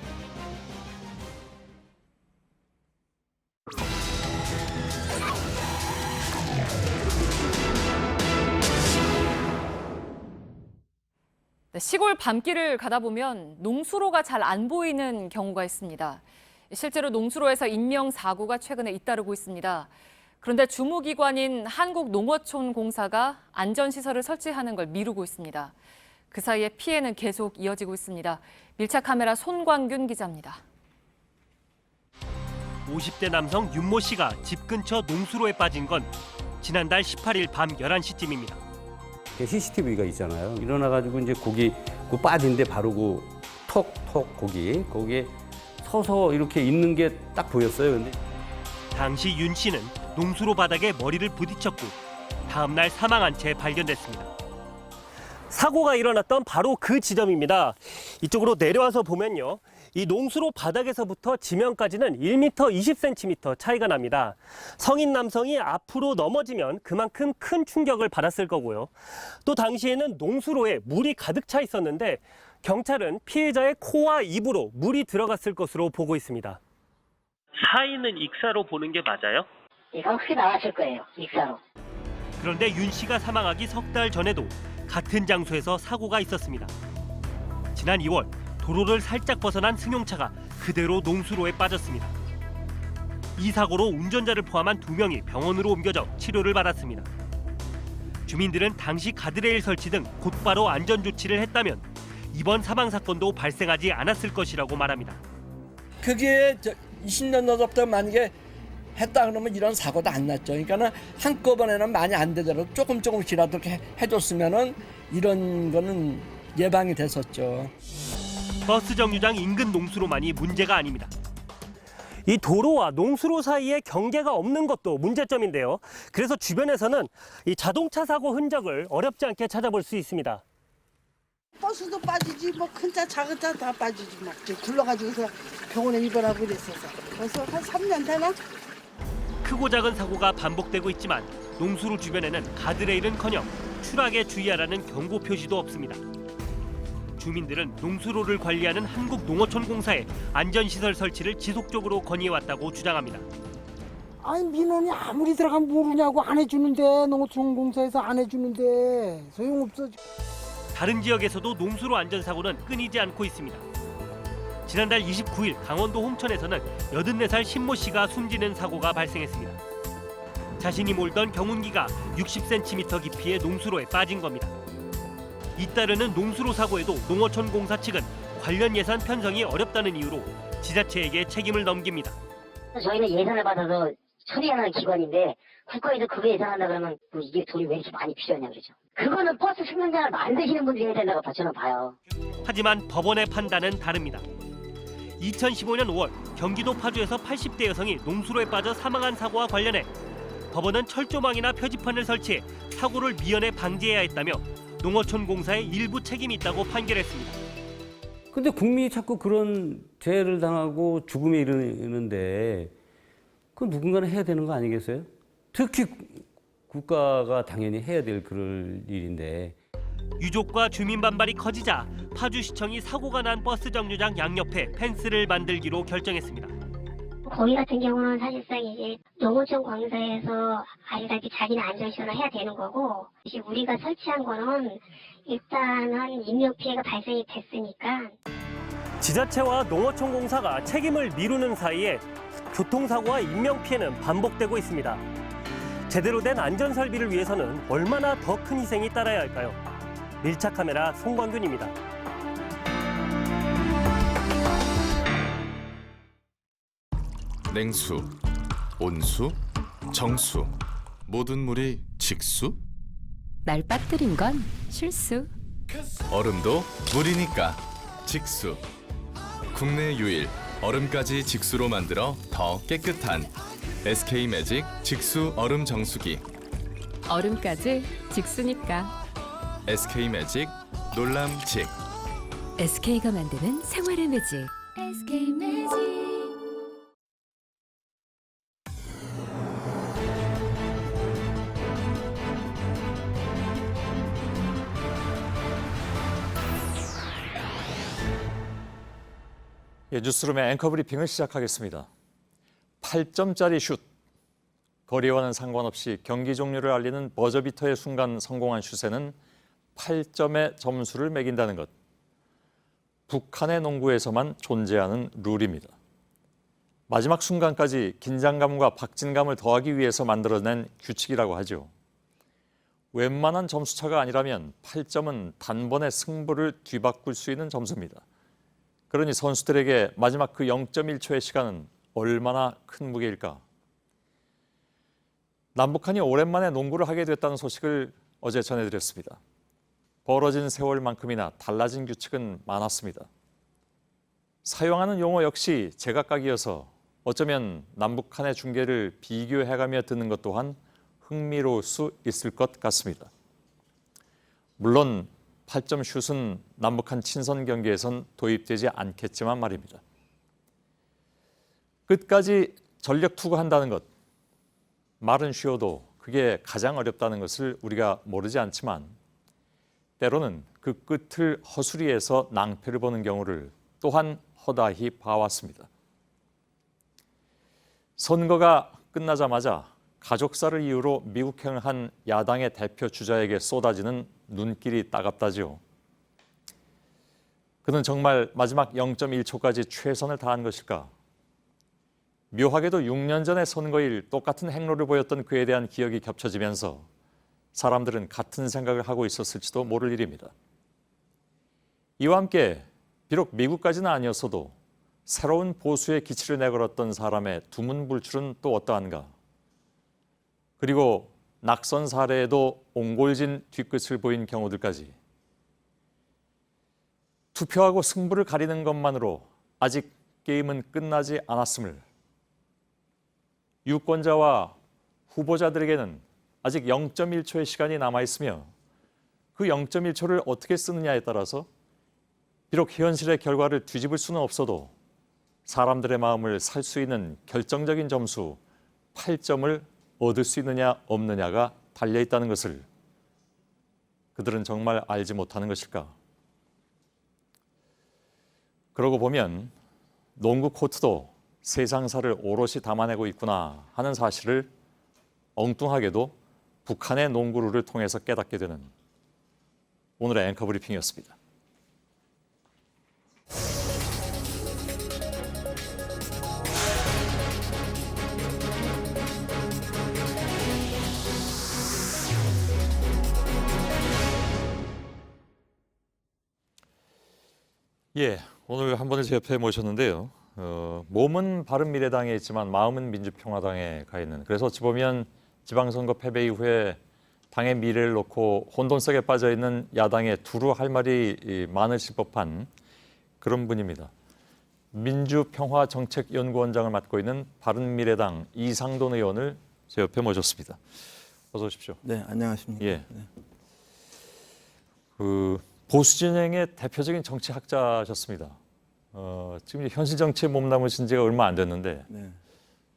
[SPEAKER 1] 시골 밤길을 가다 보면 농수로가 잘 안 보이는 경우가 있습니다. 실제로 농수로에서 인명사고가 최근에 잇따르고 있습니다. 그런데 주무기관인 한국농어촌공사가 안전시설을 설치하는 걸 미루고 있습니다. 그 사이에 피해는 계속 이어지고 있습니다. 밀착 카메라 손광균 기자입니다.
[SPEAKER 12] 50대 남성 윤모 씨가 집 근처 농수로에 빠진 건 지난달 18일 밤 11시쯤입니다.
[SPEAKER 13] CCTV가 있잖아요. 일어나가지고 이제 고기 그 빠진 데 바로 그 톡톡 거기에 서서 이렇게 있는 게 딱 보였어요. 근데
[SPEAKER 12] 당시 윤 씨는 농수로 바닥에 머리를 부딪혔고 다음 날 사망한 채 발견됐습니다. 사고가 일어났던 바로 그 지점입니다. 이쪽으로 내려와서 보면요. 이 농수로 바닥에서부터 지면까지는 1m 20cm 차이가 납니다. 성인 남성이 앞으로 넘어지면 그만큼 큰 충격을 받았을 거고요. 또 당시에는 농수로에 물이 가득 차 있었는데 경찰은 피해자의 코와 입으로 물이 들어갔을 것으로 보고 있습니다. 사인은 익사로 보는 게 맞아요?
[SPEAKER 20] 이건 크게 나왔을 거예요, 익사로.
[SPEAKER 12] 그런데 윤 씨가 사망하기 석 달 전에도 같은 장소에서 사고가 있었습니다. 지난 2월 도로를 살짝 벗어난 승용차가 그대로 농수로에 빠졌습니다. 이 사고로 운전자를 포함한 2명이 병원으로 옮겨져 치료를 받았습니다. 주민들은 당시 가드레일 설치 등 곧바로 안전 조치를 했다면 이번 사망 사건도 발생하지 않았을 것이라고 말합니다.
[SPEAKER 22] 그게 20년 전부터 만약에 했다 그러면 이런 사고도 안 났죠. 그러니까는 한꺼번에는 많이 안 되더라도 조금씩이라도 이렇게 해줬으면은 이런 거는 예방이 됐었죠.
[SPEAKER 12] 버스 정류장 인근 농수로만이 문제가 아닙니다. 이 도로와 농수로 사이에 경계가 없는 것도 문제점인데요. 그래서 주변에서는 이 자동차 사고 흔적을 어렵지 않게 찾아볼 수 있습니다.
[SPEAKER 23] 버스도 빠지지 뭐 큰 차 작은 차 다 빠지지 막 굴러가지고서 병원에 입원하고 이랬어서 벌써 한 3년 되나?
[SPEAKER 12] 크고 작은 사고가 반복되고 있지만 농수로 주변에는 가드레일은커녕 추락에 주의하라는 경고 표시도 없습니다. 주민들은 농수로를 관리하는 한국농어촌공사에 안전시설 설치를 지속적으로 건의해왔다고 주장합니다.
[SPEAKER 23] 아니 민원이 아무리 들어가면 모르냐고 안 해주는데 농어촌공사에서 안 해주는데 소용없어.
[SPEAKER 12] 다른 지역에서도 농수로 안전사고는 끊이지 않고 있습니다. 지난달 29일 강원도 홍천에서는 84살 신모 씨가 숨지는 사고가 발생했습니다. 자신이 몰던 경운기가 60cm 깊이의 농수로에 빠진 겁니다. 잇따르는 농수로 사고에도 농어촌공사 측은 관련 예산 편성이 어렵다는 이유로 지자체에게 책임을 넘깁니다.
[SPEAKER 20] 저희는 예산을 받아서 처리하는 기관인데 국가에서 그거 예산한다 그러면 뭐 이게 돈이 왜 이렇게 많이 필요하냐 그러죠. 그거는 버스 승강장을 만드시는 분들이 해야 된다고 저는 봐요.
[SPEAKER 12] 하지만 법원의 판단은 다릅니다. 2015년 5월 경기도 파주에서 80대 여성이 농수로에 빠져 사망한 사고와 관련해 법원은 철조망이나 표지판을 설치해 사고를 미연에 방지해야 했다며 농어촌 공사에 일부 책임이 있다고 판결했습니다.
[SPEAKER 13] 근데 국민이 자꾸 그런 재해를 당하고 죽음에 이르는데 그 누군가는 해야 되는 거 아니겠어요? 특히 국가가 당연히 해야 될 그럴 일인데.
[SPEAKER 12] 유족과 주민 반발이 커지자 파주시청이 사고가 난 버스 정류장 양옆에 펜스를 만들기로 결정했습니다.
[SPEAKER 17] 거기 같은 경우는 사실상 이제 농어촌 공사에서 알다시피 자기는 안전시설을 해야 되는 거고, 이제 우리가 설치한 거는 일단은 인명 피해가 발생이 됐으니까.
[SPEAKER 12] 지자체와 농어촌 공사가 책임을 미루는 사이에 교통사고와 인명피해는 반복되고 있습니다. 제대로 된 안전설비를 위해서는 얼마나 더 큰 희생이 따라야 할까요? 밀착카메라 송광균입니다.
[SPEAKER 2] 냉수, 온수, 정수, 모든 물이 직수?
[SPEAKER 4] 날 빠뜨린 건 실수.
[SPEAKER 2] 얼음도 물이니까 직수. 국내 유일 얼음까지 직수로 만들어 더 깨끗한 SK매직 직수 얼음 정수기.
[SPEAKER 4] 얼음까지 직수니까.
[SPEAKER 2] SK매직 놀람직.
[SPEAKER 4] SK가 만드는 생활의 매직. SK매직.
[SPEAKER 14] 뉴스룸의 앵커 브리핑을 시작하겠습니다. 8점짜리 슛. 거리와는 상관없이 경기 종료를 알리는 버저비터의 순간 성공한 슛에는 8점의 점수를 매긴다는 것. 북한의 농구에서만 존재하는 룰입니다. 마지막 순간까지 긴장감과 박진감을 더하기 위해서 만들어낸 규칙이라고 하죠. 웬만한 점수차가 아니라면 8점은 단번에 승부를 뒤바꿀 수 있는 점수입니다. 그러니 선수들에게 마지막 그 0.1초의 시간은 얼마나 큰 무게일까? 남북한이 오랜만에 농구를 하게 됐다는 소식을 어제 전해드렸습니다. 벌어진 세월만큼이나 달라진 규칙은 많았습니다. 사용하는 용어 역시 제각각이어서 어쩌면 남북한의 중계를 비교해가며 듣는 것 또한 흥미로울 수 있을 것 같습니다. 물론 8점 슛은 남북한 친선 경기에선 도입되지 않겠지만 말입니다. 끝까지 전력 투구한다는 것, 말은 쉬워도 그게 가장 어렵다는 것을 우리가 모르지 않지만 때로는 그 끝을 허술이해서 낭패를 보는 경우를 또한 허다히 봐왔습니다. 선거가 끝나자마자 가족사를 이유로 미국행을 한 야당의 대표 주자에게 쏟아지는 눈길이 따갑다지요. 그는 정말 마지막 0.1초까지 최선을 다한 것일까? 묘하게도 6년 전의 선거일 똑같은 행로를 보였던 그에 대한 기억이 겹쳐지면서 사람들은 같은 생각을 하고 있었을지도 모를 일입니다. 이와 함께 비록 미국까지는 아니었어도 새로운 보수의 기치를 내걸었던 사람의 두문불출은 또 어떠한가? 그리고 낙선 사례에도 옹골진 뒤끝을 보인 경우들까지. 투표하고 승부를 가리는 것만으로 아직 게임은 끝나지 않았음을, 유권자와 후보자들에게는 아직 0.1초의 시간이 남아있으며 그 0.1초를 어떻게 쓰느냐에 따라서 비록 현실의 결과를 뒤집을 수는 없어도 사람들의 마음을 살 수 있는 결정적인 점수 8점을 얻을 수 있느냐 없느냐가 달려있다는 것을 그들은 정말 알지 못하는 것일까? 그러고 보면 농구 코트도 세상사를 오롯이 담아내고 있구나 하는 사실을 엉뚱하게도 북한의 농구룰을 통해서 깨닫게 되는 오늘의 앵커 브리핑이었습니다. 오늘 한 번을 제 옆에 모셨는데요. 몸은 바른미래당에 있지만 마음은 민주평화당에 가 있는. 그래서 어찌 보면 지방선거 패배 이후에 당의 미래를 놓고 혼돈 속에 빠져 있는 야당에 두루 할 말이 많으실 법한 그런 분입니다. 민주평화정책연구원장을 맡고 있는 바른미래당 이상돈 의원을 제 옆에 모셨습니다. 어서 오십시오.
[SPEAKER 10] 네, 안녕하십니까.
[SPEAKER 14] 예. 그 보수 진영의 대표적인 정치학자셨습니다. 지금 현실 정치에 몸담으신 지가 얼마 안 됐는데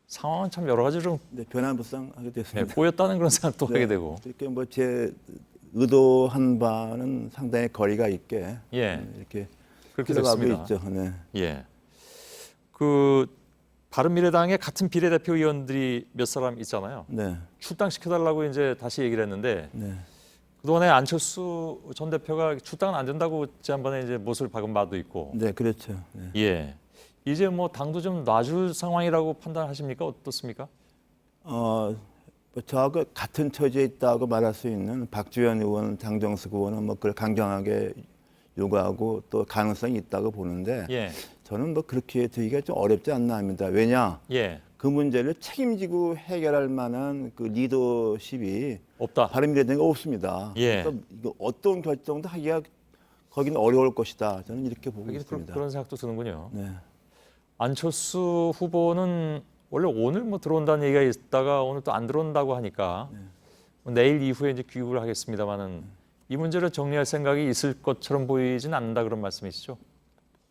[SPEAKER 14] 상황은 참 여러 가지로
[SPEAKER 10] 변화무쌍하게 됐습니다.
[SPEAKER 14] 꼬였다는 그런 생각도 하게 되고.
[SPEAKER 10] 이렇게 뭐 제 의도한 바는 상당히 거리가 있게 이렇게
[SPEAKER 14] 그렇게
[SPEAKER 10] 흘러가고
[SPEAKER 14] 됐습니다.
[SPEAKER 10] 있죠. 네.
[SPEAKER 14] 예. 그 바른미래당의 같은 비례대표 의원들이 몇 사람 있잖아요.
[SPEAKER 10] 네.
[SPEAKER 14] 출당시켜달라고 이제 다시 얘기를 했는데
[SPEAKER 10] 네.
[SPEAKER 14] 그동안에 안철수 전 대표가 출당은 안 된다고 지난번에 이제 못을 박은 바도 있고.
[SPEAKER 10] 네, 그렇죠. 네.
[SPEAKER 14] 예. 이제 뭐 당도 좀 놔줄 상황이라고 판단하십니까? 어떻습니까?
[SPEAKER 10] 뭐 저하고 같은 처지에 있다고 말할 수 있는 박주현 의원, 장정숙 의원은 뭐 그걸 강경하게 요구하고 또 가능성이 있다고 보는데
[SPEAKER 14] 예.
[SPEAKER 10] 저는 뭐 그렇게 되기가 좀 어렵지 않나 합니다. 왜냐?
[SPEAKER 14] 예.
[SPEAKER 10] 그 문제를 책임지고 해결할 만한 그 리더십이
[SPEAKER 14] 없다.
[SPEAKER 10] 바른미래당에 없습니다.
[SPEAKER 14] 예.
[SPEAKER 10] 그래서 이거 어떤 결정도 하기가 거기는 어려울 것이다. 저는 이렇게 보고 있습니다.
[SPEAKER 14] 그런 생각도 드는군요.
[SPEAKER 10] 네.
[SPEAKER 14] 안철수 후보는 원래 오늘 뭐 들어온다는 얘기가 있다가 오늘 또 안 들어온다고 하니까 뭐 내일 이후에 이제 귀국을 하겠습니다만은 이 문제를 정리할 생각이 있을 것처럼 보이진 않는다 그런 말씀이시죠?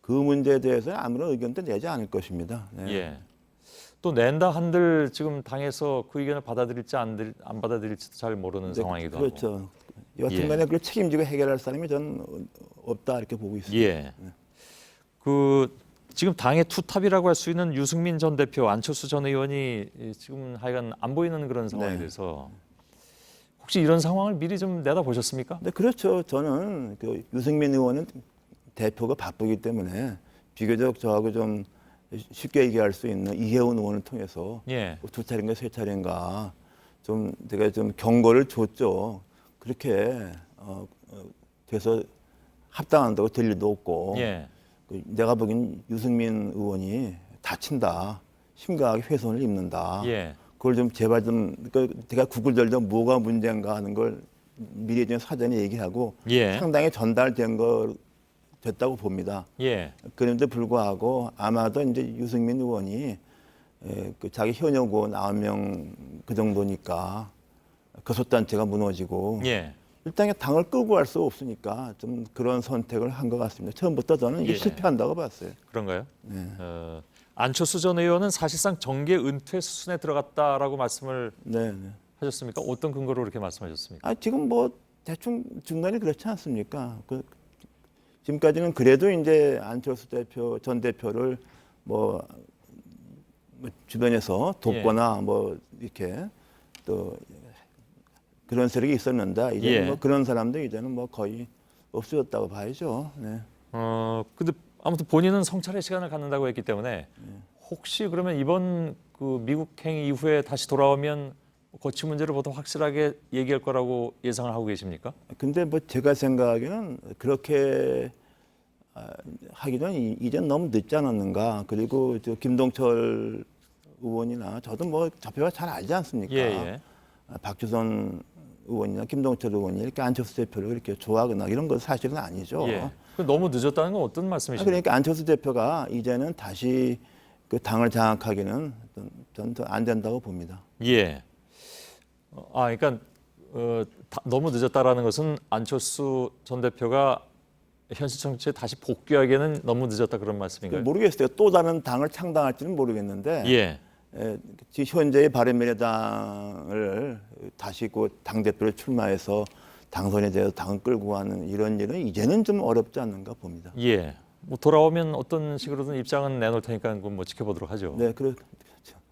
[SPEAKER 10] 그 문제에 대해서는 아무런 의견도 내지 않을 것입니다. 네.
[SPEAKER 14] 예. 또 낸다 한들 지금 당에서 그 의견을 받아들일지 안 받아들일지도 잘 모르는 상황이기도 하고.
[SPEAKER 10] 그렇죠. 여튼간에 그걸 책임지고 해결할 사람이 저는 없다 이렇게 보고 있습니다.
[SPEAKER 14] 예. 그 지금 당의 투탑이라고 할 수 있는 유승민 전 대표, 안철수 전 의원이 지금 하여간 안 보이는 그런 상황에 대해서 혹시 이런 상황을 미리 좀 내다보셨습니까?
[SPEAKER 10] 네, 그렇죠. 저는 그 유승민 의원은 대표가 바쁘기 때문에 비교적 저하고 좀 쉽게 얘기할 수 있는 이혜원 의원을 통해서 두 차례인가 세 차례인가 좀 제가 좀 경고를 줬죠. 그렇게 돼서 합당한다고 될 일도 없고 내가 보기엔 유승민 의원이 다친다. 심각하게 훼손을 입는다. 그걸 좀 제발 좀 제가 구글절도 뭐가 문제인가 하는 걸 미리 좀 사전에 얘기하고 상당히 전달된 거 됐다고 봅니다. 그런데 불구하고 아마도 이제 유승민 의원이 그 자기 현역 의원 9명 그 정도니까 교섭단체가 무너지고 일단 당을 끌고 갈 수 없으니까 좀 그런 선택을 한 것 같습니다. 처음부터 저는 이게 실패한다고 봤어요.
[SPEAKER 14] 그런가요?
[SPEAKER 10] 네.
[SPEAKER 14] 안철수 전 의원은 사실상 정계 은퇴 수순에 들어갔다라고 말씀을 하셨습니까? 어떤 근거로 그렇게 말씀하셨습니까?
[SPEAKER 10] 지금 뭐 대충 중간에 그렇지 않습니까? 지금까지는 그래도 이제 안철수 대표 전 대표를 뭐 주변에서 돕거나 뭐 이렇게 또 그런 세력이 있었는데 이제 뭐 그런 사람도 이제는 뭐 거의 없어졌다고 봐야죠. 네.
[SPEAKER 14] 근데 아무튼 본인은 성찰의 시간을 갖는다고 했기 때문에 혹시 그러면 이번 그 미국행 이후에 다시 돌아오면 거취 문제를 보다 확실하게 얘기할 거라고 예상을 하고 계십니까?
[SPEAKER 10] 근데 뭐 제가 생각하기에는 그렇게 하기는 이젠 너무 늦지 않았는가. 그리고 저 김동철 의원이나 저도 뭐 좌표가 잘 알지 않습니까? 박주선 의원이나 김동철 의원이 이렇게 안철수 대표를 이렇게 좋아하거나 이런 건 사실은 아니죠.
[SPEAKER 14] 너무 늦었다는 건 어떤 말씀이십니까?
[SPEAKER 10] 그러니까 안철수 대표가 이제는 다시 그 당을 장악하기는 저는 안 된다고 봅니다.
[SPEAKER 14] 그러니까 너무 늦었다라는 것은 안철수 전 대표가 현실 정치에 다시 복귀하기에는 너무 늦었다 그런 말씀인가요?
[SPEAKER 10] 모르겠어요. 또 다른 당을 창당할지는 모르겠는데 현재의 바른미래당을 다시 그 당대표를 출마해서 당선에 대해서 당을 끌고 가는 이런 일은 이제는 좀 어렵지 않는가 봅니다.
[SPEAKER 14] 뭐 돌아오면 어떤 식으로든 입장은 내놓을 테니까 그건 뭐 지켜보도록 하죠.
[SPEAKER 10] 네, 그렇죠.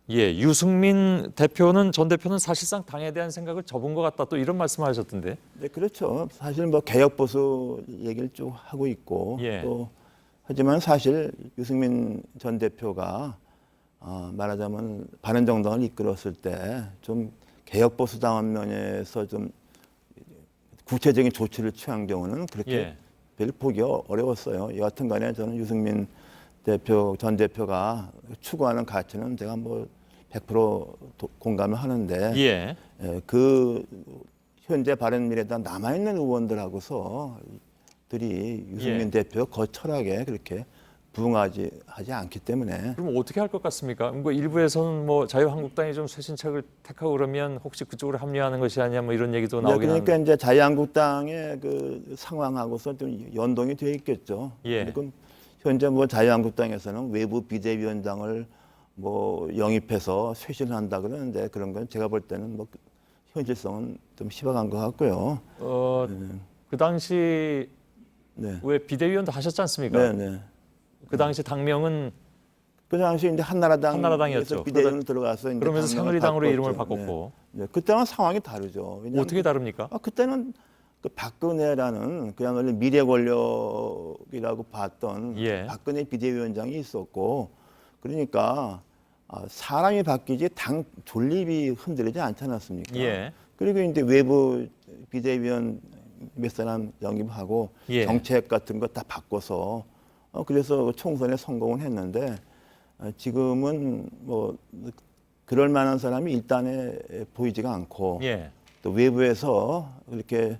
[SPEAKER 14] 유승민 대표는 전 대표는 사실상 당에 대한 생각을 접은 것 같다 또 이런 말씀하셨던데.
[SPEAKER 10] 네, 그렇죠. 사실 뭐 개혁 보수 얘기를 쭉 하고 있고 또 하지만 사실 유승민 전 대표가 말하자면 바른정당을 이끌었을 때 좀 개혁 보수당원 면에서 좀 구체적인 조치를 취한 경우는 그렇게 별 보기 어려웠어요. 여하튼간에 저는 유승민 전 대표가 추구하는 가치는 제가 뭐 100% 공감을 하는데
[SPEAKER 14] 예.
[SPEAKER 10] 그 현재 바른미래당 남아있는 의원들하고서 들이 유승민 대표 거철하게 그렇게 부응하지 않기 때문에.
[SPEAKER 14] 그럼 어떻게 할 것 같습니까? 뭐 일부에서는 뭐 자유한국당이 좀 쇄신책을 택하고 그러면 혹시 그쪽으로 합류하는 것이 아니냐 뭐 이런 얘기도 나오긴
[SPEAKER 10] 그러니까
[SPEAKER 14] 하는데.
[SPEAKER 10] 이제 자유한국당의 그 상황하고서 좀 연동이 되어 있겠죠. 그럼 현재 뭐 자유한국당에서는 외부 비대위원장을 뭐 영입해서 쇄신을 한다 그러는데 그런 건 제가 볼 때는 뭐 현실성은 좀 희박한 것 같고요.
[SPEAKER 14] 그 당시 왜 비대위원도 하셨지 않습니까? 그 당시 당명은
[SPEAKER 10] 그 당시 이제
[SPEAKER 14] 한나라당이었죠.
[SPEAKER 10] 비대위원 들어가서 이제
[SPEAKER 14] 그러면서 새누리당으로 이름을 바꿨고.
[SPEAKER 10] 그때랑 상황이 다르죠.
[SPEAKER 14] 어떻게 다릅니까?
[SPEAKER 10] 그때는 그 박근혜라는 그야말로 미래 권력이라고 봤던 박근혜 비대위원장이 있었고, 그러니까 사람이 바뀌지 당 존립이 흔들리지 않지 않았습니까? 그리고 이제 외부 비대위원 몇 사람 영입하고 정책 같은 거 다 바꿔서 그래서 총선에 성공을 했는데 지금은 뭐 그럴 만한 사람이 일단에 보이지가 않고 또 외부에서 이렇게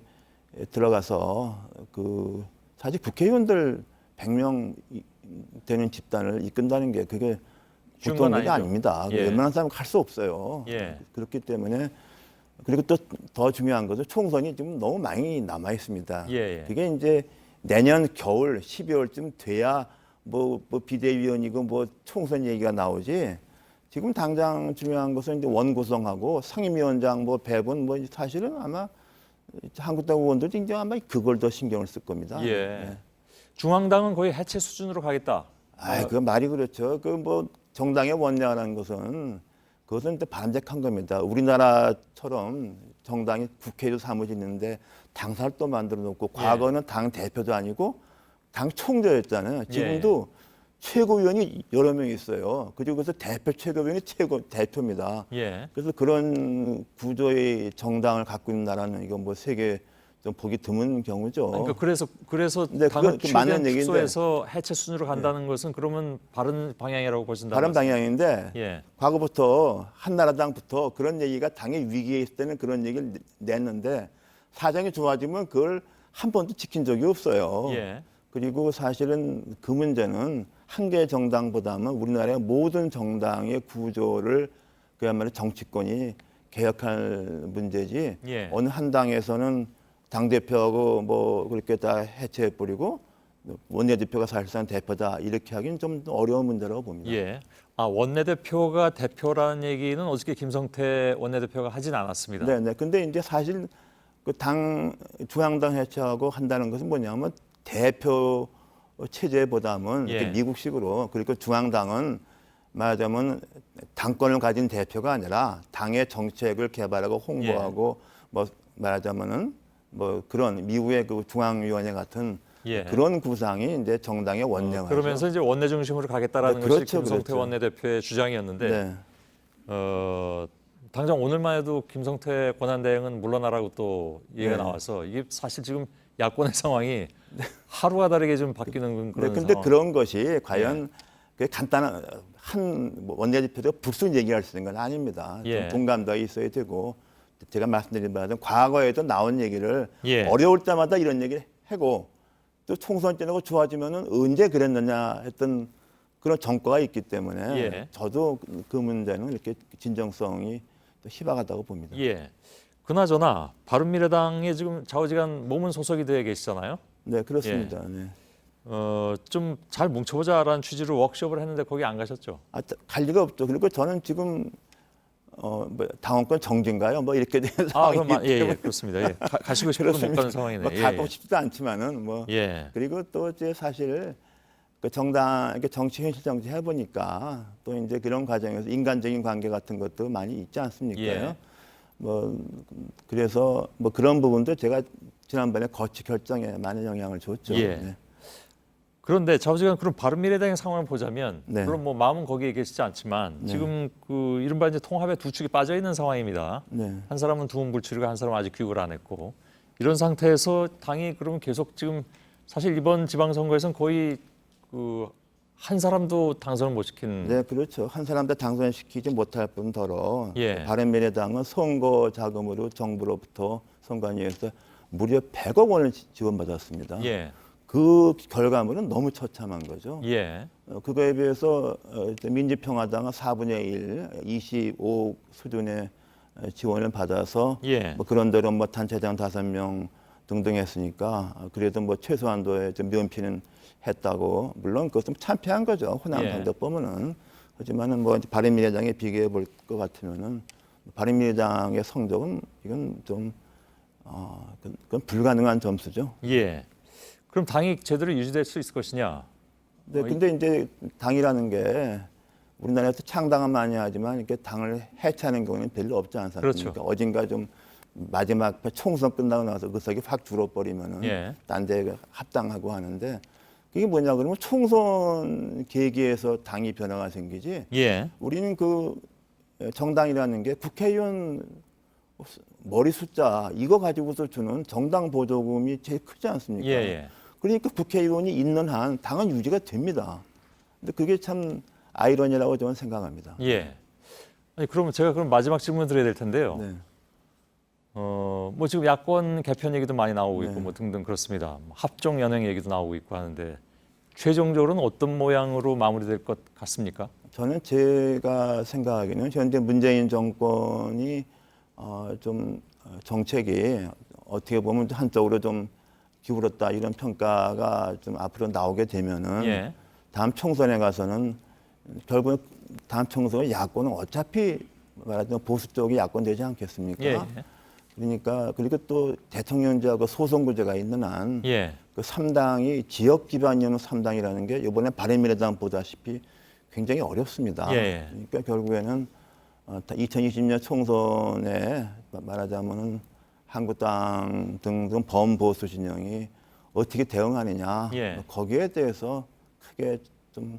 [SPEAKER 10] 들어가서 그 사실 국회의원들 100명 되는 집단을 이끈다는 게 그게 보통 일이 아닙니다. 웬만한 사람은 갈 수 없어요. 그렇기 때문에 그리고 또 더 중요한 것은 총선이 지금 너무 많이 남아 있습니다. 그게 이제 내년 겨울 12월쯤 돼야 뭐 비대위원이고 뭐 총선 얘기가 나오지. 지금 당장 중요한 것은 이제 원구성하고 상임위원장 뭐 배분 뭐 사실은 아마 한국당 의원들이 이제 아마 그걸 더 신경을 쓸 겁니다.
[SPEAKER 14] 중앙당은 거의 해체 수준으로 가겠다.
[SPEAKER 10] 그 말이 그렇죠. 그 뭐 정당의 원내라는 것은 그것은 이제 바람직한 겁니다. 우리나라처럼 정당이 국회에도 사무실 있는데 당사를 만들어 놓고 과거는 당 대표도 아니고 당 총재였잖아요. 지금도 최고위원이 여러 명 있어요. 그리고 그래서 대표 최고위원이 대표입니다. 그래서 그런 구조의 정당을 갖고 있는 나라는 이건 뭐 세계 좀 보기 드문 경우죠.
[SPEAKER 14] 그러니까 그래서 당을 최대한 축소해서 해체 순으로 간다는 것은 그러면 바른 방향이라고 보신다는
[SPEAKER 10] 바른 방향인데 과거부터 한나라당부터 그런 얘기가 당의 위기에 있을 때는 그런 얘기를 냈는데 사정이 좋아지면 그걸 한 번도 지킨 적이 없어요. 그리고 사실은 그 문제는 한 개의 정당보다는 우리나라의 모든 정당의 구조를 그야말로 정치권이 개혁할 문제지 어느 한 당에서는 당대표하고 뭐 그렇게 다 해체해버리고 원내대표가 사실상 대표다 이렇게 하기는 좀 어려운 문제라고 봅니다.
[SPEAKER 14] 원내대표가 대표라는 얘기는 어저께 김성태 원내대표가 하진 않았습니다.
[SPEAKER 10] 근데 이제 사실 그 당 중앙당 해체하고 한다는 것은 뭐냐면 대표 체제보다는 이렇게 미국식으로 그리고 중앙당은 말하자면 당권을 가진 대표가 아니라 당의 정책을 개발하고 홍보하고 뭐 말하자면은 뭐 그런 미국의 그 중앙위원회 같은 그런 구상이 이제 정당의 원내화죠.
[SPEAKER 14] 그러면서 이제 원내 중심으로 가겠다라는 것이 김성태 원내대표의 주장이었는데 당장 오늘만 해도 김성태 권한대행은 물러나라고 또 얘기가 나와서 이게 사실 지금 야권의 상황이 하루가 다르게 좀 바뀌는 그런
[SPEAKER 10] 근데
[SPEAKER 14] 상황.
[SPEAKER 10] 그런 것이 과연 그 간단한 한 원내대표가 불순 얘기할 수 있는 건 아닙니다. 좀 동감도 있어야 되고 제가 말씀드린 바는 과거에도 나온 얘기를 어려울 때마다 이런 얘기를 하고 또 총선 때하고 좋아지면은 언제 그랬느냐 했던 그런 정과가 있기 때문에 저도 그 문제는 이렇게 진정성이 또 희박하다고 봅니다.
[SPEAKER 14] 그나저나 바른미래당에 지금 좌우지간 몸은 소속이 되어 계시잖아요.
[SPEAKER 10] 네, 그렇습니다.
[SPEAKER 14] 좀 잘 뭉쳐보자라는 취지로 워크숍을 했는데 거기 안 가셨죠?
[SPEAKER 10] 갈 리가 없죠. 그리고 저는 지금 뭐 당원권 정지인가요? 뭐 이렇게 된 상황이기
[SPEAKER 14] 그렇습니다. 가시고 싶어도 못 가는 상황이네요.
[SPEAKER 10] 뭐 가고 싶지도 않지만은 뭐 그리고 또 이제 사실 그 정당 이렇게 정치 현실 정치 해보니까 또 이제 그런 과정에서 인간적인 관계 같은 것도 많이 있지 않습니까? 뭐 그래서 뭐 그런 부분도 제가 지난번에 거취 결정에 많은 영향을 줬죠.
[SPEAKER 14] 그런데 좌우지간 그런 바른미래당의 상황을 보자면 물론 뭐 마음은 거기에 계시지 않지만 지금 그 이른바 이제 통합의 두 축이 빠져 있는 상황입니다. 한 사람은 두문불출이고 한 사람은 아직 귀국을 안 했고 이런 상태에서 당이 그러면 계속 지금 사실 이번 지방선거에서는 거의 그 한 사람도 당선을 못 시킨.
[SPEAKER 10] 네, 그렇죠. 한 사람도 당선시키지 못할 뿐더러
[SPEAKER 14] 예.
[SPEAKER 10] 바른미래당은 선거 자금으로 정부로부터 선관위에서 무려 100억 원을 지원받았습니다.
[SPEAKER 14] 예.
[SPEAKER 10] 그 결과물은 너무 처참한 거죠.
[SPEAKER 14] 예.
[SPEAKER 10] 그거에 비해서 민주평화당은 4분의 1, 25억 수준의 지원을 받아서
[SPEAKER 14] 예.
[SPEAKER 10] 뭐 그런대로 뭐 단체장 5명 등등 했으니까 그래도 뭐 최소한도의 좀 면피는 했다고. 물론 그것은 참패한 거죠. 호남 방법보면은. 하지만은 뭐 바른미래당에 비교해 볼 것 같으면은 바른미래당의 성적은 이건 좀 그건 불가능한 점수죠.
[SPEAKER 14] 예. 그럼 당이 제대로 유지될 수 있을 것이냐?
[SPEAKER 10] 네, 근데 이제 당이라는 게 우리나라에서 창당은 많이 하지만 이렇게 당을 해체하는 경우는 별로 없지 않습니까?
[SPEAKER 14] 그렇죠.
[SPEAKER 10] 어딘가 좀 마지막 총선 끝나고 나서 의석이 확 줄어버리면은 딴 데 합당하고 하는데 그게 뭐냐 그러면 총선 계기에서 당이 변화가 생기지. 우리는 그 정당이라는 게 국회의원 머리 숫자 이거 가지고서 주는 정당 보조금이 제일 크지 않습니까? 그러니까 국회의원이 있는 한 당은 유지가 됩니다. 근데 그게 참 아이러니라고 저는 생각합니다.
[SPEAKER 14] 예. 아니 그러면 제가 그럼 마지막 질문 드려야 될 텐데요.
[SPEAKER 10] 네.
[SPEAKER 14] 뭐 지금 야권 개편 얘기도 많이 나오고 있고 뭐 등등 그렇습니다. 합종 연행 얘기도 나오고 있고 하는데 최종적으로는 어떤 모양으로 마무리될 것 같습니까?
[SPEAKER 10] 저는 제가 생각하기에는 현재 문재인 정권이 좀 정책이 어떻게 보면 한쪽으로 좀 기울었다 이런 평가가 좀 앞으로 나오게 되면은 다음 총선에 가서는 결국 다음 총선에 야권은 어차피 말하자면 보수 쪽이 야권 되지 않겠습니까? 그러니까 그리고 또 대통령제하고 소선구제가 있는 한 그 3당이 지역 기반이는 3당이라는 게 이번에 바른미래당 보다시피 굉장히 어렵습니다. 그러니까 결국에는 2020년 총선에 말하자면은 한국당 등등 범보수 진영이 어떻게 대응하느냐 거기에 대해서 크게 좀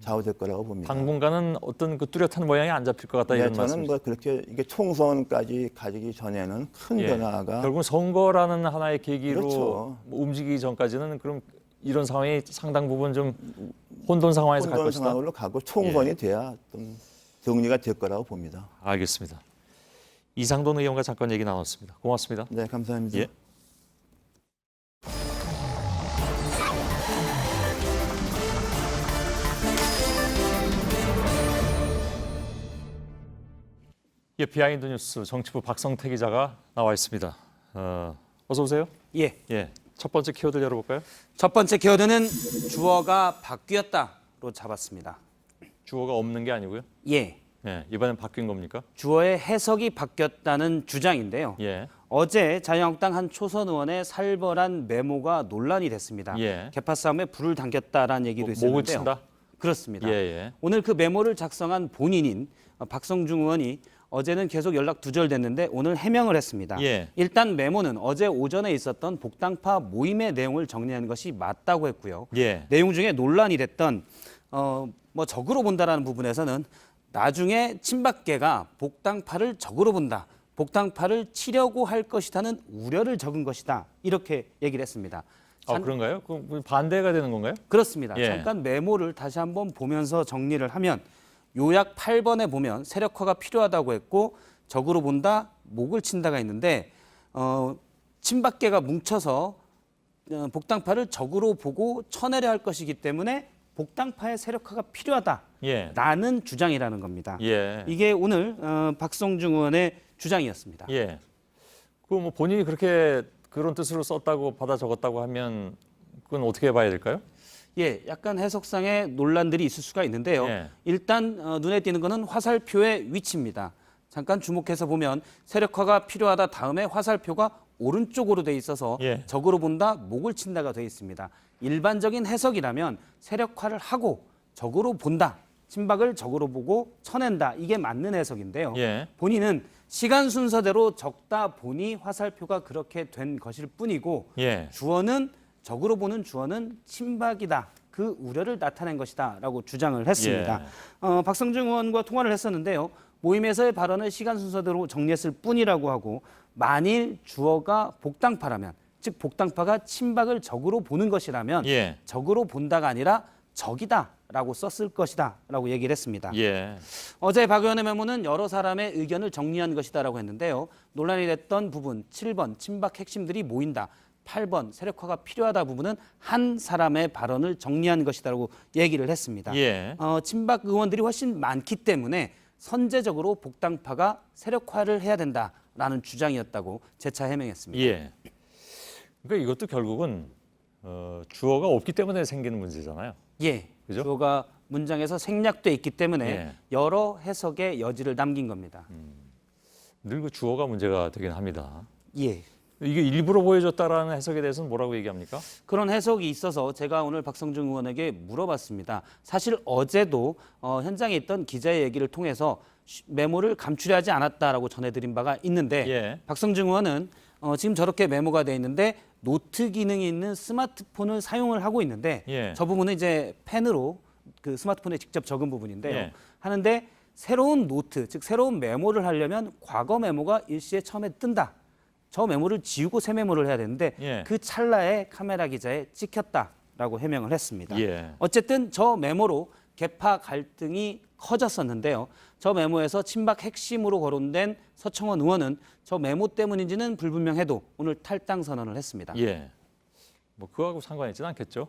[SPEAKER 10] 좌우될 거라고 봅니다.
[SPEAKER 14] 당분간은 어떤 그 뚜렷한 모양이 안 잡힐 것 같다 이런 말씀이시죠?
[SPEAKER 10] 저는 뭐 그렇게 이게 총선까지 가기 전에는 큰 변화가
[SPEAKER 14] 결국은 선거라는 하나의 계기로
[SPEAKER 10] 그렇죠.
[SPEAKER 14] 뭐 움직이기 전까지는 그럼 이런 상황이 상당 부분 좀 혼돈 상황에서 갈 것이다.
[SPEAKER 10] 상황으로 가고 총선이 돼야 좀 정리가 될 거라고 봅니다.
[SPEAKER 14] 알겠습니다. 이상돈 의원과 잠깐 얘기 나눴습니다. 고맙습니다.
[SPEAKER 10] 네, 감사합니다.
[SPEAKER 14] 예. 예, 비하인드 뉴스 정치부 박성태 기자가 나와 있습니다. 어서 오세요.
[SPEAKER 3] 예.
[SPEAKER 14] 첫 번째 키워드 열어볼까요?
[SPEAKER 3] 첫 번째 키워드는 주어가 바뀌었다로 잡았습니다.
[SPEAKER 14] 주어가 없는 게 아니고요?
[SPEAKER 3] 예.
[SPEAKER 14] 이번엔 바뀐 겁니까?
[SPEAKER 3] 주어의 해석이 바뀌었다는 주장인데요. 어제 자유한국당 한 초선 의원의 살벌한 메모가 논란이 됐습니다. 개파 싸움에 불을 당겼다라는 얘기도 있었는데요.
[SPEAKER 14] 목을 친다?
[SPEAKER 3] 그렇습니다. 오늘 그 메모를 작성한 본인인 박성중 의원이 어제는 계속 연락 두절됐는데 오늘 해명을 했습니다. 일단 메모는 어제 오전에 있었던 복당파 모임의 내용을 정리한 것이 맞다고 했고요. 내용 중에 논란이 됐던 뭐 적으로 본다라는 부분에서는 나중에 친박계가 복당파를 적으로 본다. 복당파를 치려고 할 것이라는 우려를 적은 것이다. 이렇게 얘기를 했습니다.
[SPEAKER 14] 그런가요? 그럼 반대가 되는 건가요?
[SPEAKER 3] 그렇습니다. 잠깐 메모를 다시 한번 보면서 정리를 하면 요약 8번에 보면 세력화가 필요하다고 했고 적으로 본다, 목을 친다가 있는데 친박계가 뭉쳐서 복당파를 적으로 보고 쳐내려 할 것이기 때문에 복당파의 세력화가 필요하다라는 주장이라는 겁니다. 이게 오늘 박성중 의원의 주장이었습니다.
[SPEAKER 14] 그 뭐 본인이 그렇게 그런 뜻으로 썼다고 받아 적었다고 하면 그건 어떻게 봐야 될까요?
[SPEAKER 3] 약간 해석상의 논란들이 있을 수가 있는데요. 일단 눈에 띄는 것은 화살표의 위치입니다. 잠깐 주목해서 보면 세력화가 필요하다 다음에 화살표가 오른쪽으로 돼 있어서 적으로 본다, 목을 친다가 돼 있습니다. 일반적인 해석이라면 세력화를 하고 적으로 본다, 친박을 적으로 보고 쳐낸다, 이게 맞는 해석인데요. 본인은 시간 순서대로 적다 보니 화살표가 그렇게 된 것일 뿐이고 주어는 적으로 보는 주어는 친박이다. 그 우려를 나타낸 것이다 라고 주장을 했습니다. 박성중 의원과 통화를 했었는데요. 모임에서의 발언을 시간 순서대로 정리했을 뿐이라고 하고 만일 주어가 복당파라면 즉 복당파가 친박을 적으로 보는 것이라면 적으로 본다가 아니라 적이다 라고 썼을 것이다 라고 얘기를 했습니다.
[SPEAKER 14] 예.
[SPEAKER 3] 어제 박 의원의 메모는 여러 사람의 의견을 정리한 것이다라고 했는데요. 논란이 됐던 부분 7번 친박 핵심들이 모인다. 8번 세력화가 필요하다 부분은 한 사람의 발언을 정리한 것이다라고 얘기를 했습니다.
[SPEAKER 14] 예.
[SPEAKER 3] 친박 의원들이 훨씬 많기 때문에 선제적으로 복당파가 세력화를 해야 된다라는 주장이었다고 재차 해명했습니다.
[SPEAKER 14] 예. 그러니까 이것도 결국은 주어가 없기 때문에 생기는 문제잖아요.
[SPEAKER 3] 예.
[SPEAKER 14] 그죠?
[SPEAKER 3] 주어가 문장에서 생략돼 있기 때문에
[SPEAKER 14] 예.
[SPEAKER 3] 여러 해석의 여지를 남긴 겁니다.
[SPEAKER 14] 늘 그 주어가 문제가 되긴 합니다.
[SPEAKER 3] 예.
[SPEAKER 14] 이게 일부러 보여줬다라는 해석에 대해서는 뭐라고 얘기합니까?
[SPEAKER 3] 그런 해석이 있어서 제가 오늘 박성중 의원에게 물어봤습니다. 사실 어제도 현장에 있던 기자의 얘기를 통해서 메모를 감추려 하지 않았다라고 전해드린 바가 있는데
[SPEAKER 14] 예.
[SPEAKER 3] 박성중 의원은 지금 저렇게 메모가 돼 있는데 노트 기능이 있는 스마트폰을 사용을 하고 있는데
[SPEAKER 14] 예.
[SPEAKER 3] 저 부분은 이제 펜으로 그 스마트폰에 직접 적은 부분인데요.
[SPEAKER 14] 예.
[SPEAKER 3] 하는데 새로운 노트, 즉 새로운 메모를 하려면 과거 메모가 일시에 처음에 뜬다. 저 메모를 지우고 새 메모를 해야 되는데
[SPEAKER 14] 예.
[SPEAKER 3] 그 찰나에 카메라 기자에 찍혔다라고 해명을 했습니다.
[SPEAKER 14] 예.
[SPEAKER 3] 어쨌든 저 메모로 계파 갈등이 커졌었는데요. 저 메모에서 친박 핵심으로 거론된 서청원 의원은 저 메모 때문인지는 불분명해도 오늘 탈당 선언을 했습니다.
[SPEAKER 14] 예. 뭐 그거하고 상관이 있지는 않겠죠.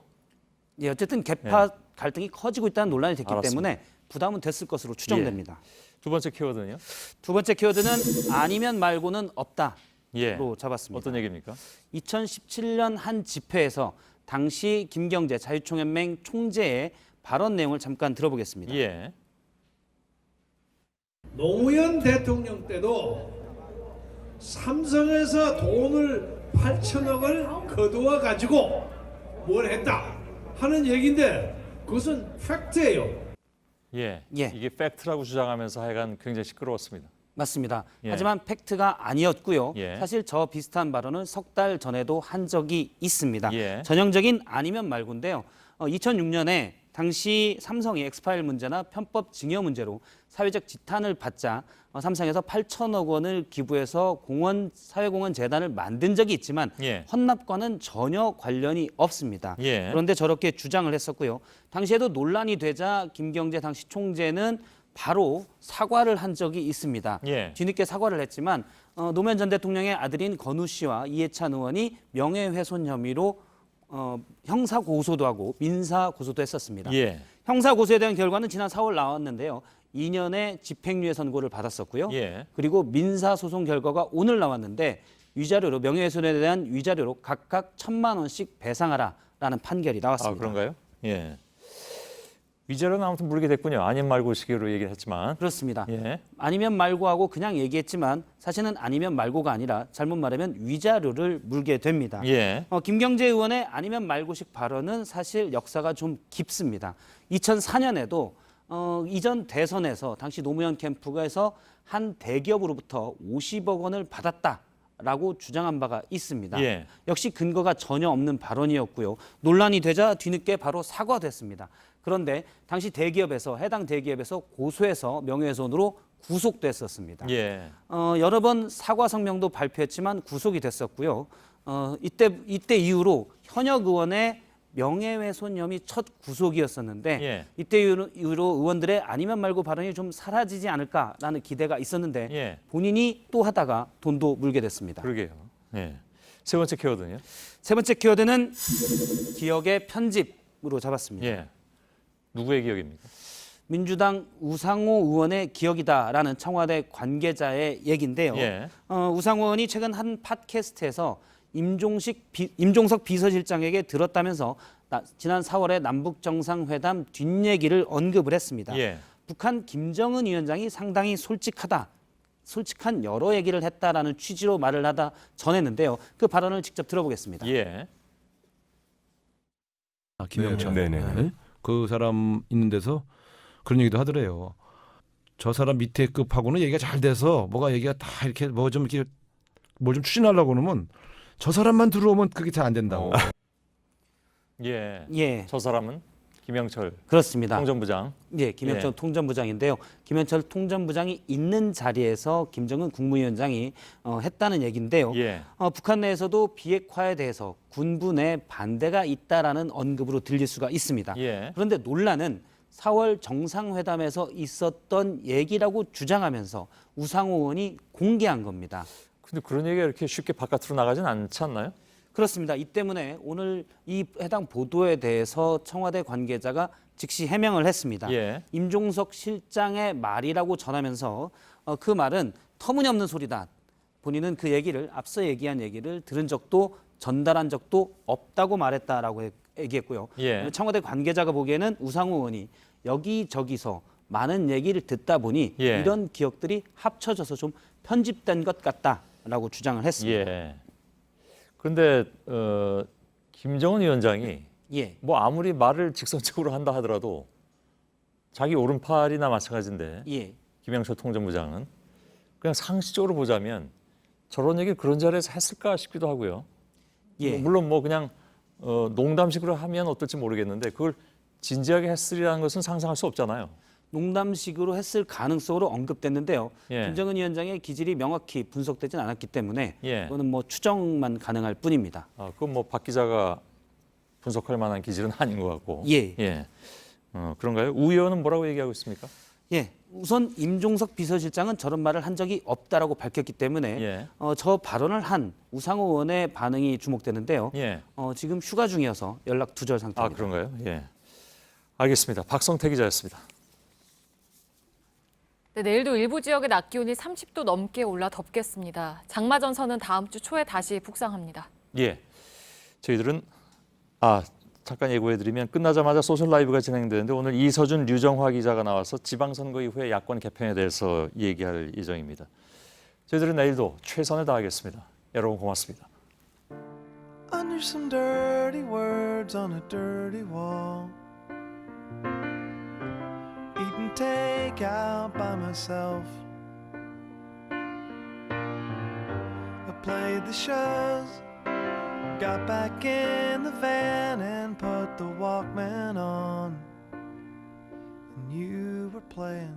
[SPEAKER 3] 예, 어쨌든 계파
[SPEAKER 14] 예.
[SPEAKER 3] 갈등이 커지고 있다는 논란이 됐기
[SPEAKER 14] 알았습니다.
[SPEAKER 3] 때문에 부담은 됐을 것으로 추정됩니다.
[SPEAKER 14] 두 번째 키워드는요?
[SPEAKER 3] 두 번째 키워드는 아니면 말고는 없다로
[SPEAKER 14] 예.
[SPEAKER 3] 잡았습니다.
[SPEAKER 14] 어떤 얘기입니까?
[SPEAKER 3] 2017년 한 집회에서 당시 김경재 자유총연맹 총재의 발언 내용을 잠깐 들어보겠습니다.
[SPEAKER 14] 예.
[SPEAKER 7] 노무현 대통령 때도 삼성에서 돈을 8천억을 거두어 가지고 뭘 했다 하는 얘기인데 그것은 팩트예요.
[SPEAKER 14] 예.
[SPEAKER 3] 예.
[SPEAKER 14] 이게 팩트라고 주장하면서 하여간 굉장히 시끄러웠습니다.
[SPEAKER 3] 맞습니다.
[SPEAKER 14] 예.
[SPEAKER 3] 하지만 팩트가 아니었고요.
[SPEAKER 14] 예.
[SPEAKER 3] 사실 저 비슷한 발언을 석 달 전에도 한 적이 있습니다.
[SPEAKER 14] 예.
[SPEAKER 3] 전형적인 아니면 말고인데요. 2006년에 당시 삼성이 엑스파일 문제나 편법 증여 문제로 사회적 지탄을 받자 삼성에서 8천억 원을 기부해서 사회공헌 재단을 만든 적이 있지만
[SPEAKER 14] 예.
[SPEAKER 3] 헌납과는 전혀 관련이 없습니다.
[SPEAKER 14] 예.
[SPEAKER 3] 그런데 저렇게 주장을 했었고요. 당시에도 논란이 되자 김경재 당시 총재는 바로 사과를 한 적이 있습니다.
[SPEAKER 14] 예.
[SPEAKER 3] 뒤늦게 사과를 했지만 노무현 전 대통령의 아들인 건우 씨와 이해찬 의원이 명예훼손 혐의로 형사 고소도 하고 민사 고소도 했었습니다.
[SPEAKER 14] 예.
[SPEAKER 3] 형사 고소에 대한 결과는 지난 4월 나왔는데요. 2년의 집행유예 선고를 받았었고요.
[SPEAKER 14] 예.
[SPEAKER 3] 그리고 민사 소송 결과가 오늘 나왔는데 위자료로 명예훼손에 대한 위자료로 각각 1,000만 원씩 배상하라라는 판결이 나왔습니다.
[SPEAKER 14] 아, 그런가요? 예. 위자료는 아무튼 물게 됐군요. 아님 말고 시기로 얘기를 했지만.
[SPEAKER 3] 그렇습니다.
[SPEAKER 14] 예.
[SPEAKER 3] 아니면 말고 하고 그냥 얘기했지만 사실은 아니면 말고가 아니라 잘못 말하면 위자료를 물게 됩니다.
[SPEAKER 14] 예.
[SPEAKER 3] 김경재 의원의 아니면 말고식 발언은 사실 역사가 좀 깊습니다. 2004년에도 이전 대선에서 당시 노무현 캠프에서 한 대기업으로부터 50억 원을 받았다라고 주장한 바가 있습니다.
[SPEAKER 14] 예.
[SPEAKER 3] 역시 근거가 전혀 없는 발언이었고요. 논란이 되자 뒤늦게 바로 사과됐습니다. 그런데 당시 해당 대기업에서 고소해서 명예훼손으로 구속됐었습니다.
[SPEAKER 14] 예.
[SPEAKER 3] 여러 번 사과 성명도 발표했지만 구속이 됐었고요. 이때 이후로 현역 의원의 명예훼손 혐의 첫 구속이었었는데
[SPEAKER 14] 예.
[SPEAKER 3] 이때 이후로 의원들의 아니면 말고 발언이 좀 사라지지 않을까라는 기대가 있었는데
[SPEAKER 14] 예.
[SPEAKER 3] 본인이 또 하다가 돈도 물게 됐습니다.
[SPEAKER 14] 그러게요. 예. 세 번째 키워드는요?
[SPEAKER 3] 세 번째 키워드는 기억의 편집으로 잡았습니다.
[SPEAKER 14] 예. 누구의 기억입니까?
[SPEAKER 3] 민주당 우상호 의원의 기억이다라는 청와대 관계자의 얘기인데요.
[SPEAKER 14] 예.
[SPEAKER 3] 우상호 의원이 최근 한 팟캐스트에서 임종석 비서실장에게 들었다면서 지난 4월에 남북 정상회담 뒷얘기를 언급을 했습니다.
[SPEAKER 14] 예.
[SPEAKER 3] 북한 김정은 위원장이 상당히 솔직한 여러 얘기를 했다라는 취지로 말을 하다 전했는데요. 그 발언을 직접 들어보겠습니다.
[SPEAKER 14] 예.
[SPEAKER 16] 김영철.
[SPEAKER 18] 네네.
[SPEAKER 16] 그 사람 있는 데서 그런 얘기도 하더래요. 저 사람 밑에 급하고는 얘기가 잘 돼서 뭐가 얘기가 다 이렇게 뭘 좀 추진하려고 그러면 저 사람만 들어오면 그게 잘 안 된다고.
[SPEAKER 14] 예.
[SPEAKER 3] 예.
[SPEAKER 14] 저 사람은? 김영철
[SPEAKER 3] 그렇습니다.
[SPEAKER 14] 통전부장.
[SPEAKER 3] 예, 김영철 통전부장인데요. 김영철 통전부장이 있는 자리에서 김정은 국무위원장이 했다는 얘기인데요.
[SPEAKER 14] 예.
[SPEAKER 3] 북한 내에서도 비핵화에 대해서 군부 내 반대가 있다라는 언급으로 들릴 수가 있습니다.
[SPEAKER 14] 예.
[SPEAKER 3] 그런데 논란은 4월 정상회담에서 있었던 얘기라고 주장하면서 우상호 의원이 공개한 겁니다.
[SPEAKER 14] 근데 그런 얘기가 이렇게 쉽게 바깥으로 나가진 않지 않나요?
[SPEAKER 3] 그렇습니다. 이 때문에 오늘 이 해당 보도에 대해서 청와대 관계자가 즉시 해명을 했습니다.
[SPEAKER 14] 예.
[SPEAKER 3] 임종석 실장의 말이라고 전하면서 그 말은 터무니없는 소리다. 본인은 그 얘기를 앞서 얘기한 얘기를 들은 적도 전달한 적도 없다고 말했다라고 얘기했고요.
[SPEAKER 14] 예.
[SPEAKER 3] 청와대 관계자가 보기에는 우상호 의원이 여기저기서 많은 얘기를 듣다 보니
[SPEAKER 14] 예.
[SPEAKER 3] 이런 기억들이 합쳐져서 좀 편집된 것 같다라고 주장을 했습니다.
[SPEAKER 14] 예. 그런데 김정은 위원장이
[SPEAKER 3] 예.
[SPEAKER 14] 뭐 아무리 말을 직선적으로 한다 하더라도 자기 오른팔이나 마찬가지인데
[SPEAKER 3] 예.
[SPEAKER 14] 김영철 통전부장은 그냥 상식적으로 보자면 저런 얘기를 그런 자리에서 했을까 싶기도 하고요.
[SPEAKER 3] 예.
[SPEAKER 14] 물론 뭐 그냥 농담식으로 하면 어떨지 모르겠는데 그걸 진지하게 했으리라는 것은 상상할 수 없잖아요.
[SPEAKER 3] 농담식으로 했을 가능성으로 언급됐는데요.
[SPEAKER 14] 예.
[SPEAKER 3] 김정은 위원장의 기질이 명확히 분석되진 않았기 때문에
[SPEAKER 14] 예.
[SPEAKER 3] 그거는 뭐 추정만 가능할 뿐입니다.
[SPEAKER 14] 그건 뭐 박 기자가 분석할 만한 기질은 아닌 것 같고.
[SPEAKER 3] 예.
[SPEAKER 14] 예. 그런가요? 우 의원은 뭐라고 얘기하고 있습니까?
[SPEAKER 3] 예. 우선 임종석 비서실장은 저런 말을 한 적이 없다라고 밝혔기 때문에
[SPEAKER 14] 예.
[SPEAKER 3] 저 발언을 한 우상호 의원의 반응이 주목되는데요.
[SPEAKER 14] 예.
[SPEAKER 3] 지금 휴가 중이어서 연락 두절 상태입니다.
[SPEAKER 14] 그런가요? 예. 알겠습니다. 박성태 기자였습니다.
[SPEAKER 1] 네, 내일도 일부 지역의 낮 기온이 30도 넘게 올라 덥겠습니다. 장마 전선은 다음 주 초에 다시 북상합니다.
[SPEAKER 14] 예. 저희들은 잠깐 예고해드리면 끝나자마자 소셜 라이브가 진행되는데 오늘 이서준, 류정화 기자가 나와서 지방선거 이후의 야권 개편에 대해서 얘기할 예정입니다. 저희들은 내일도 최선을 다하겠습니다. 여러분 고맙습니다.
[SPEAKER 6] Under some dirty words on a dirty wall, eating takeout by myself. I played the shows, got back in the van and put the Walkman on, and you were playing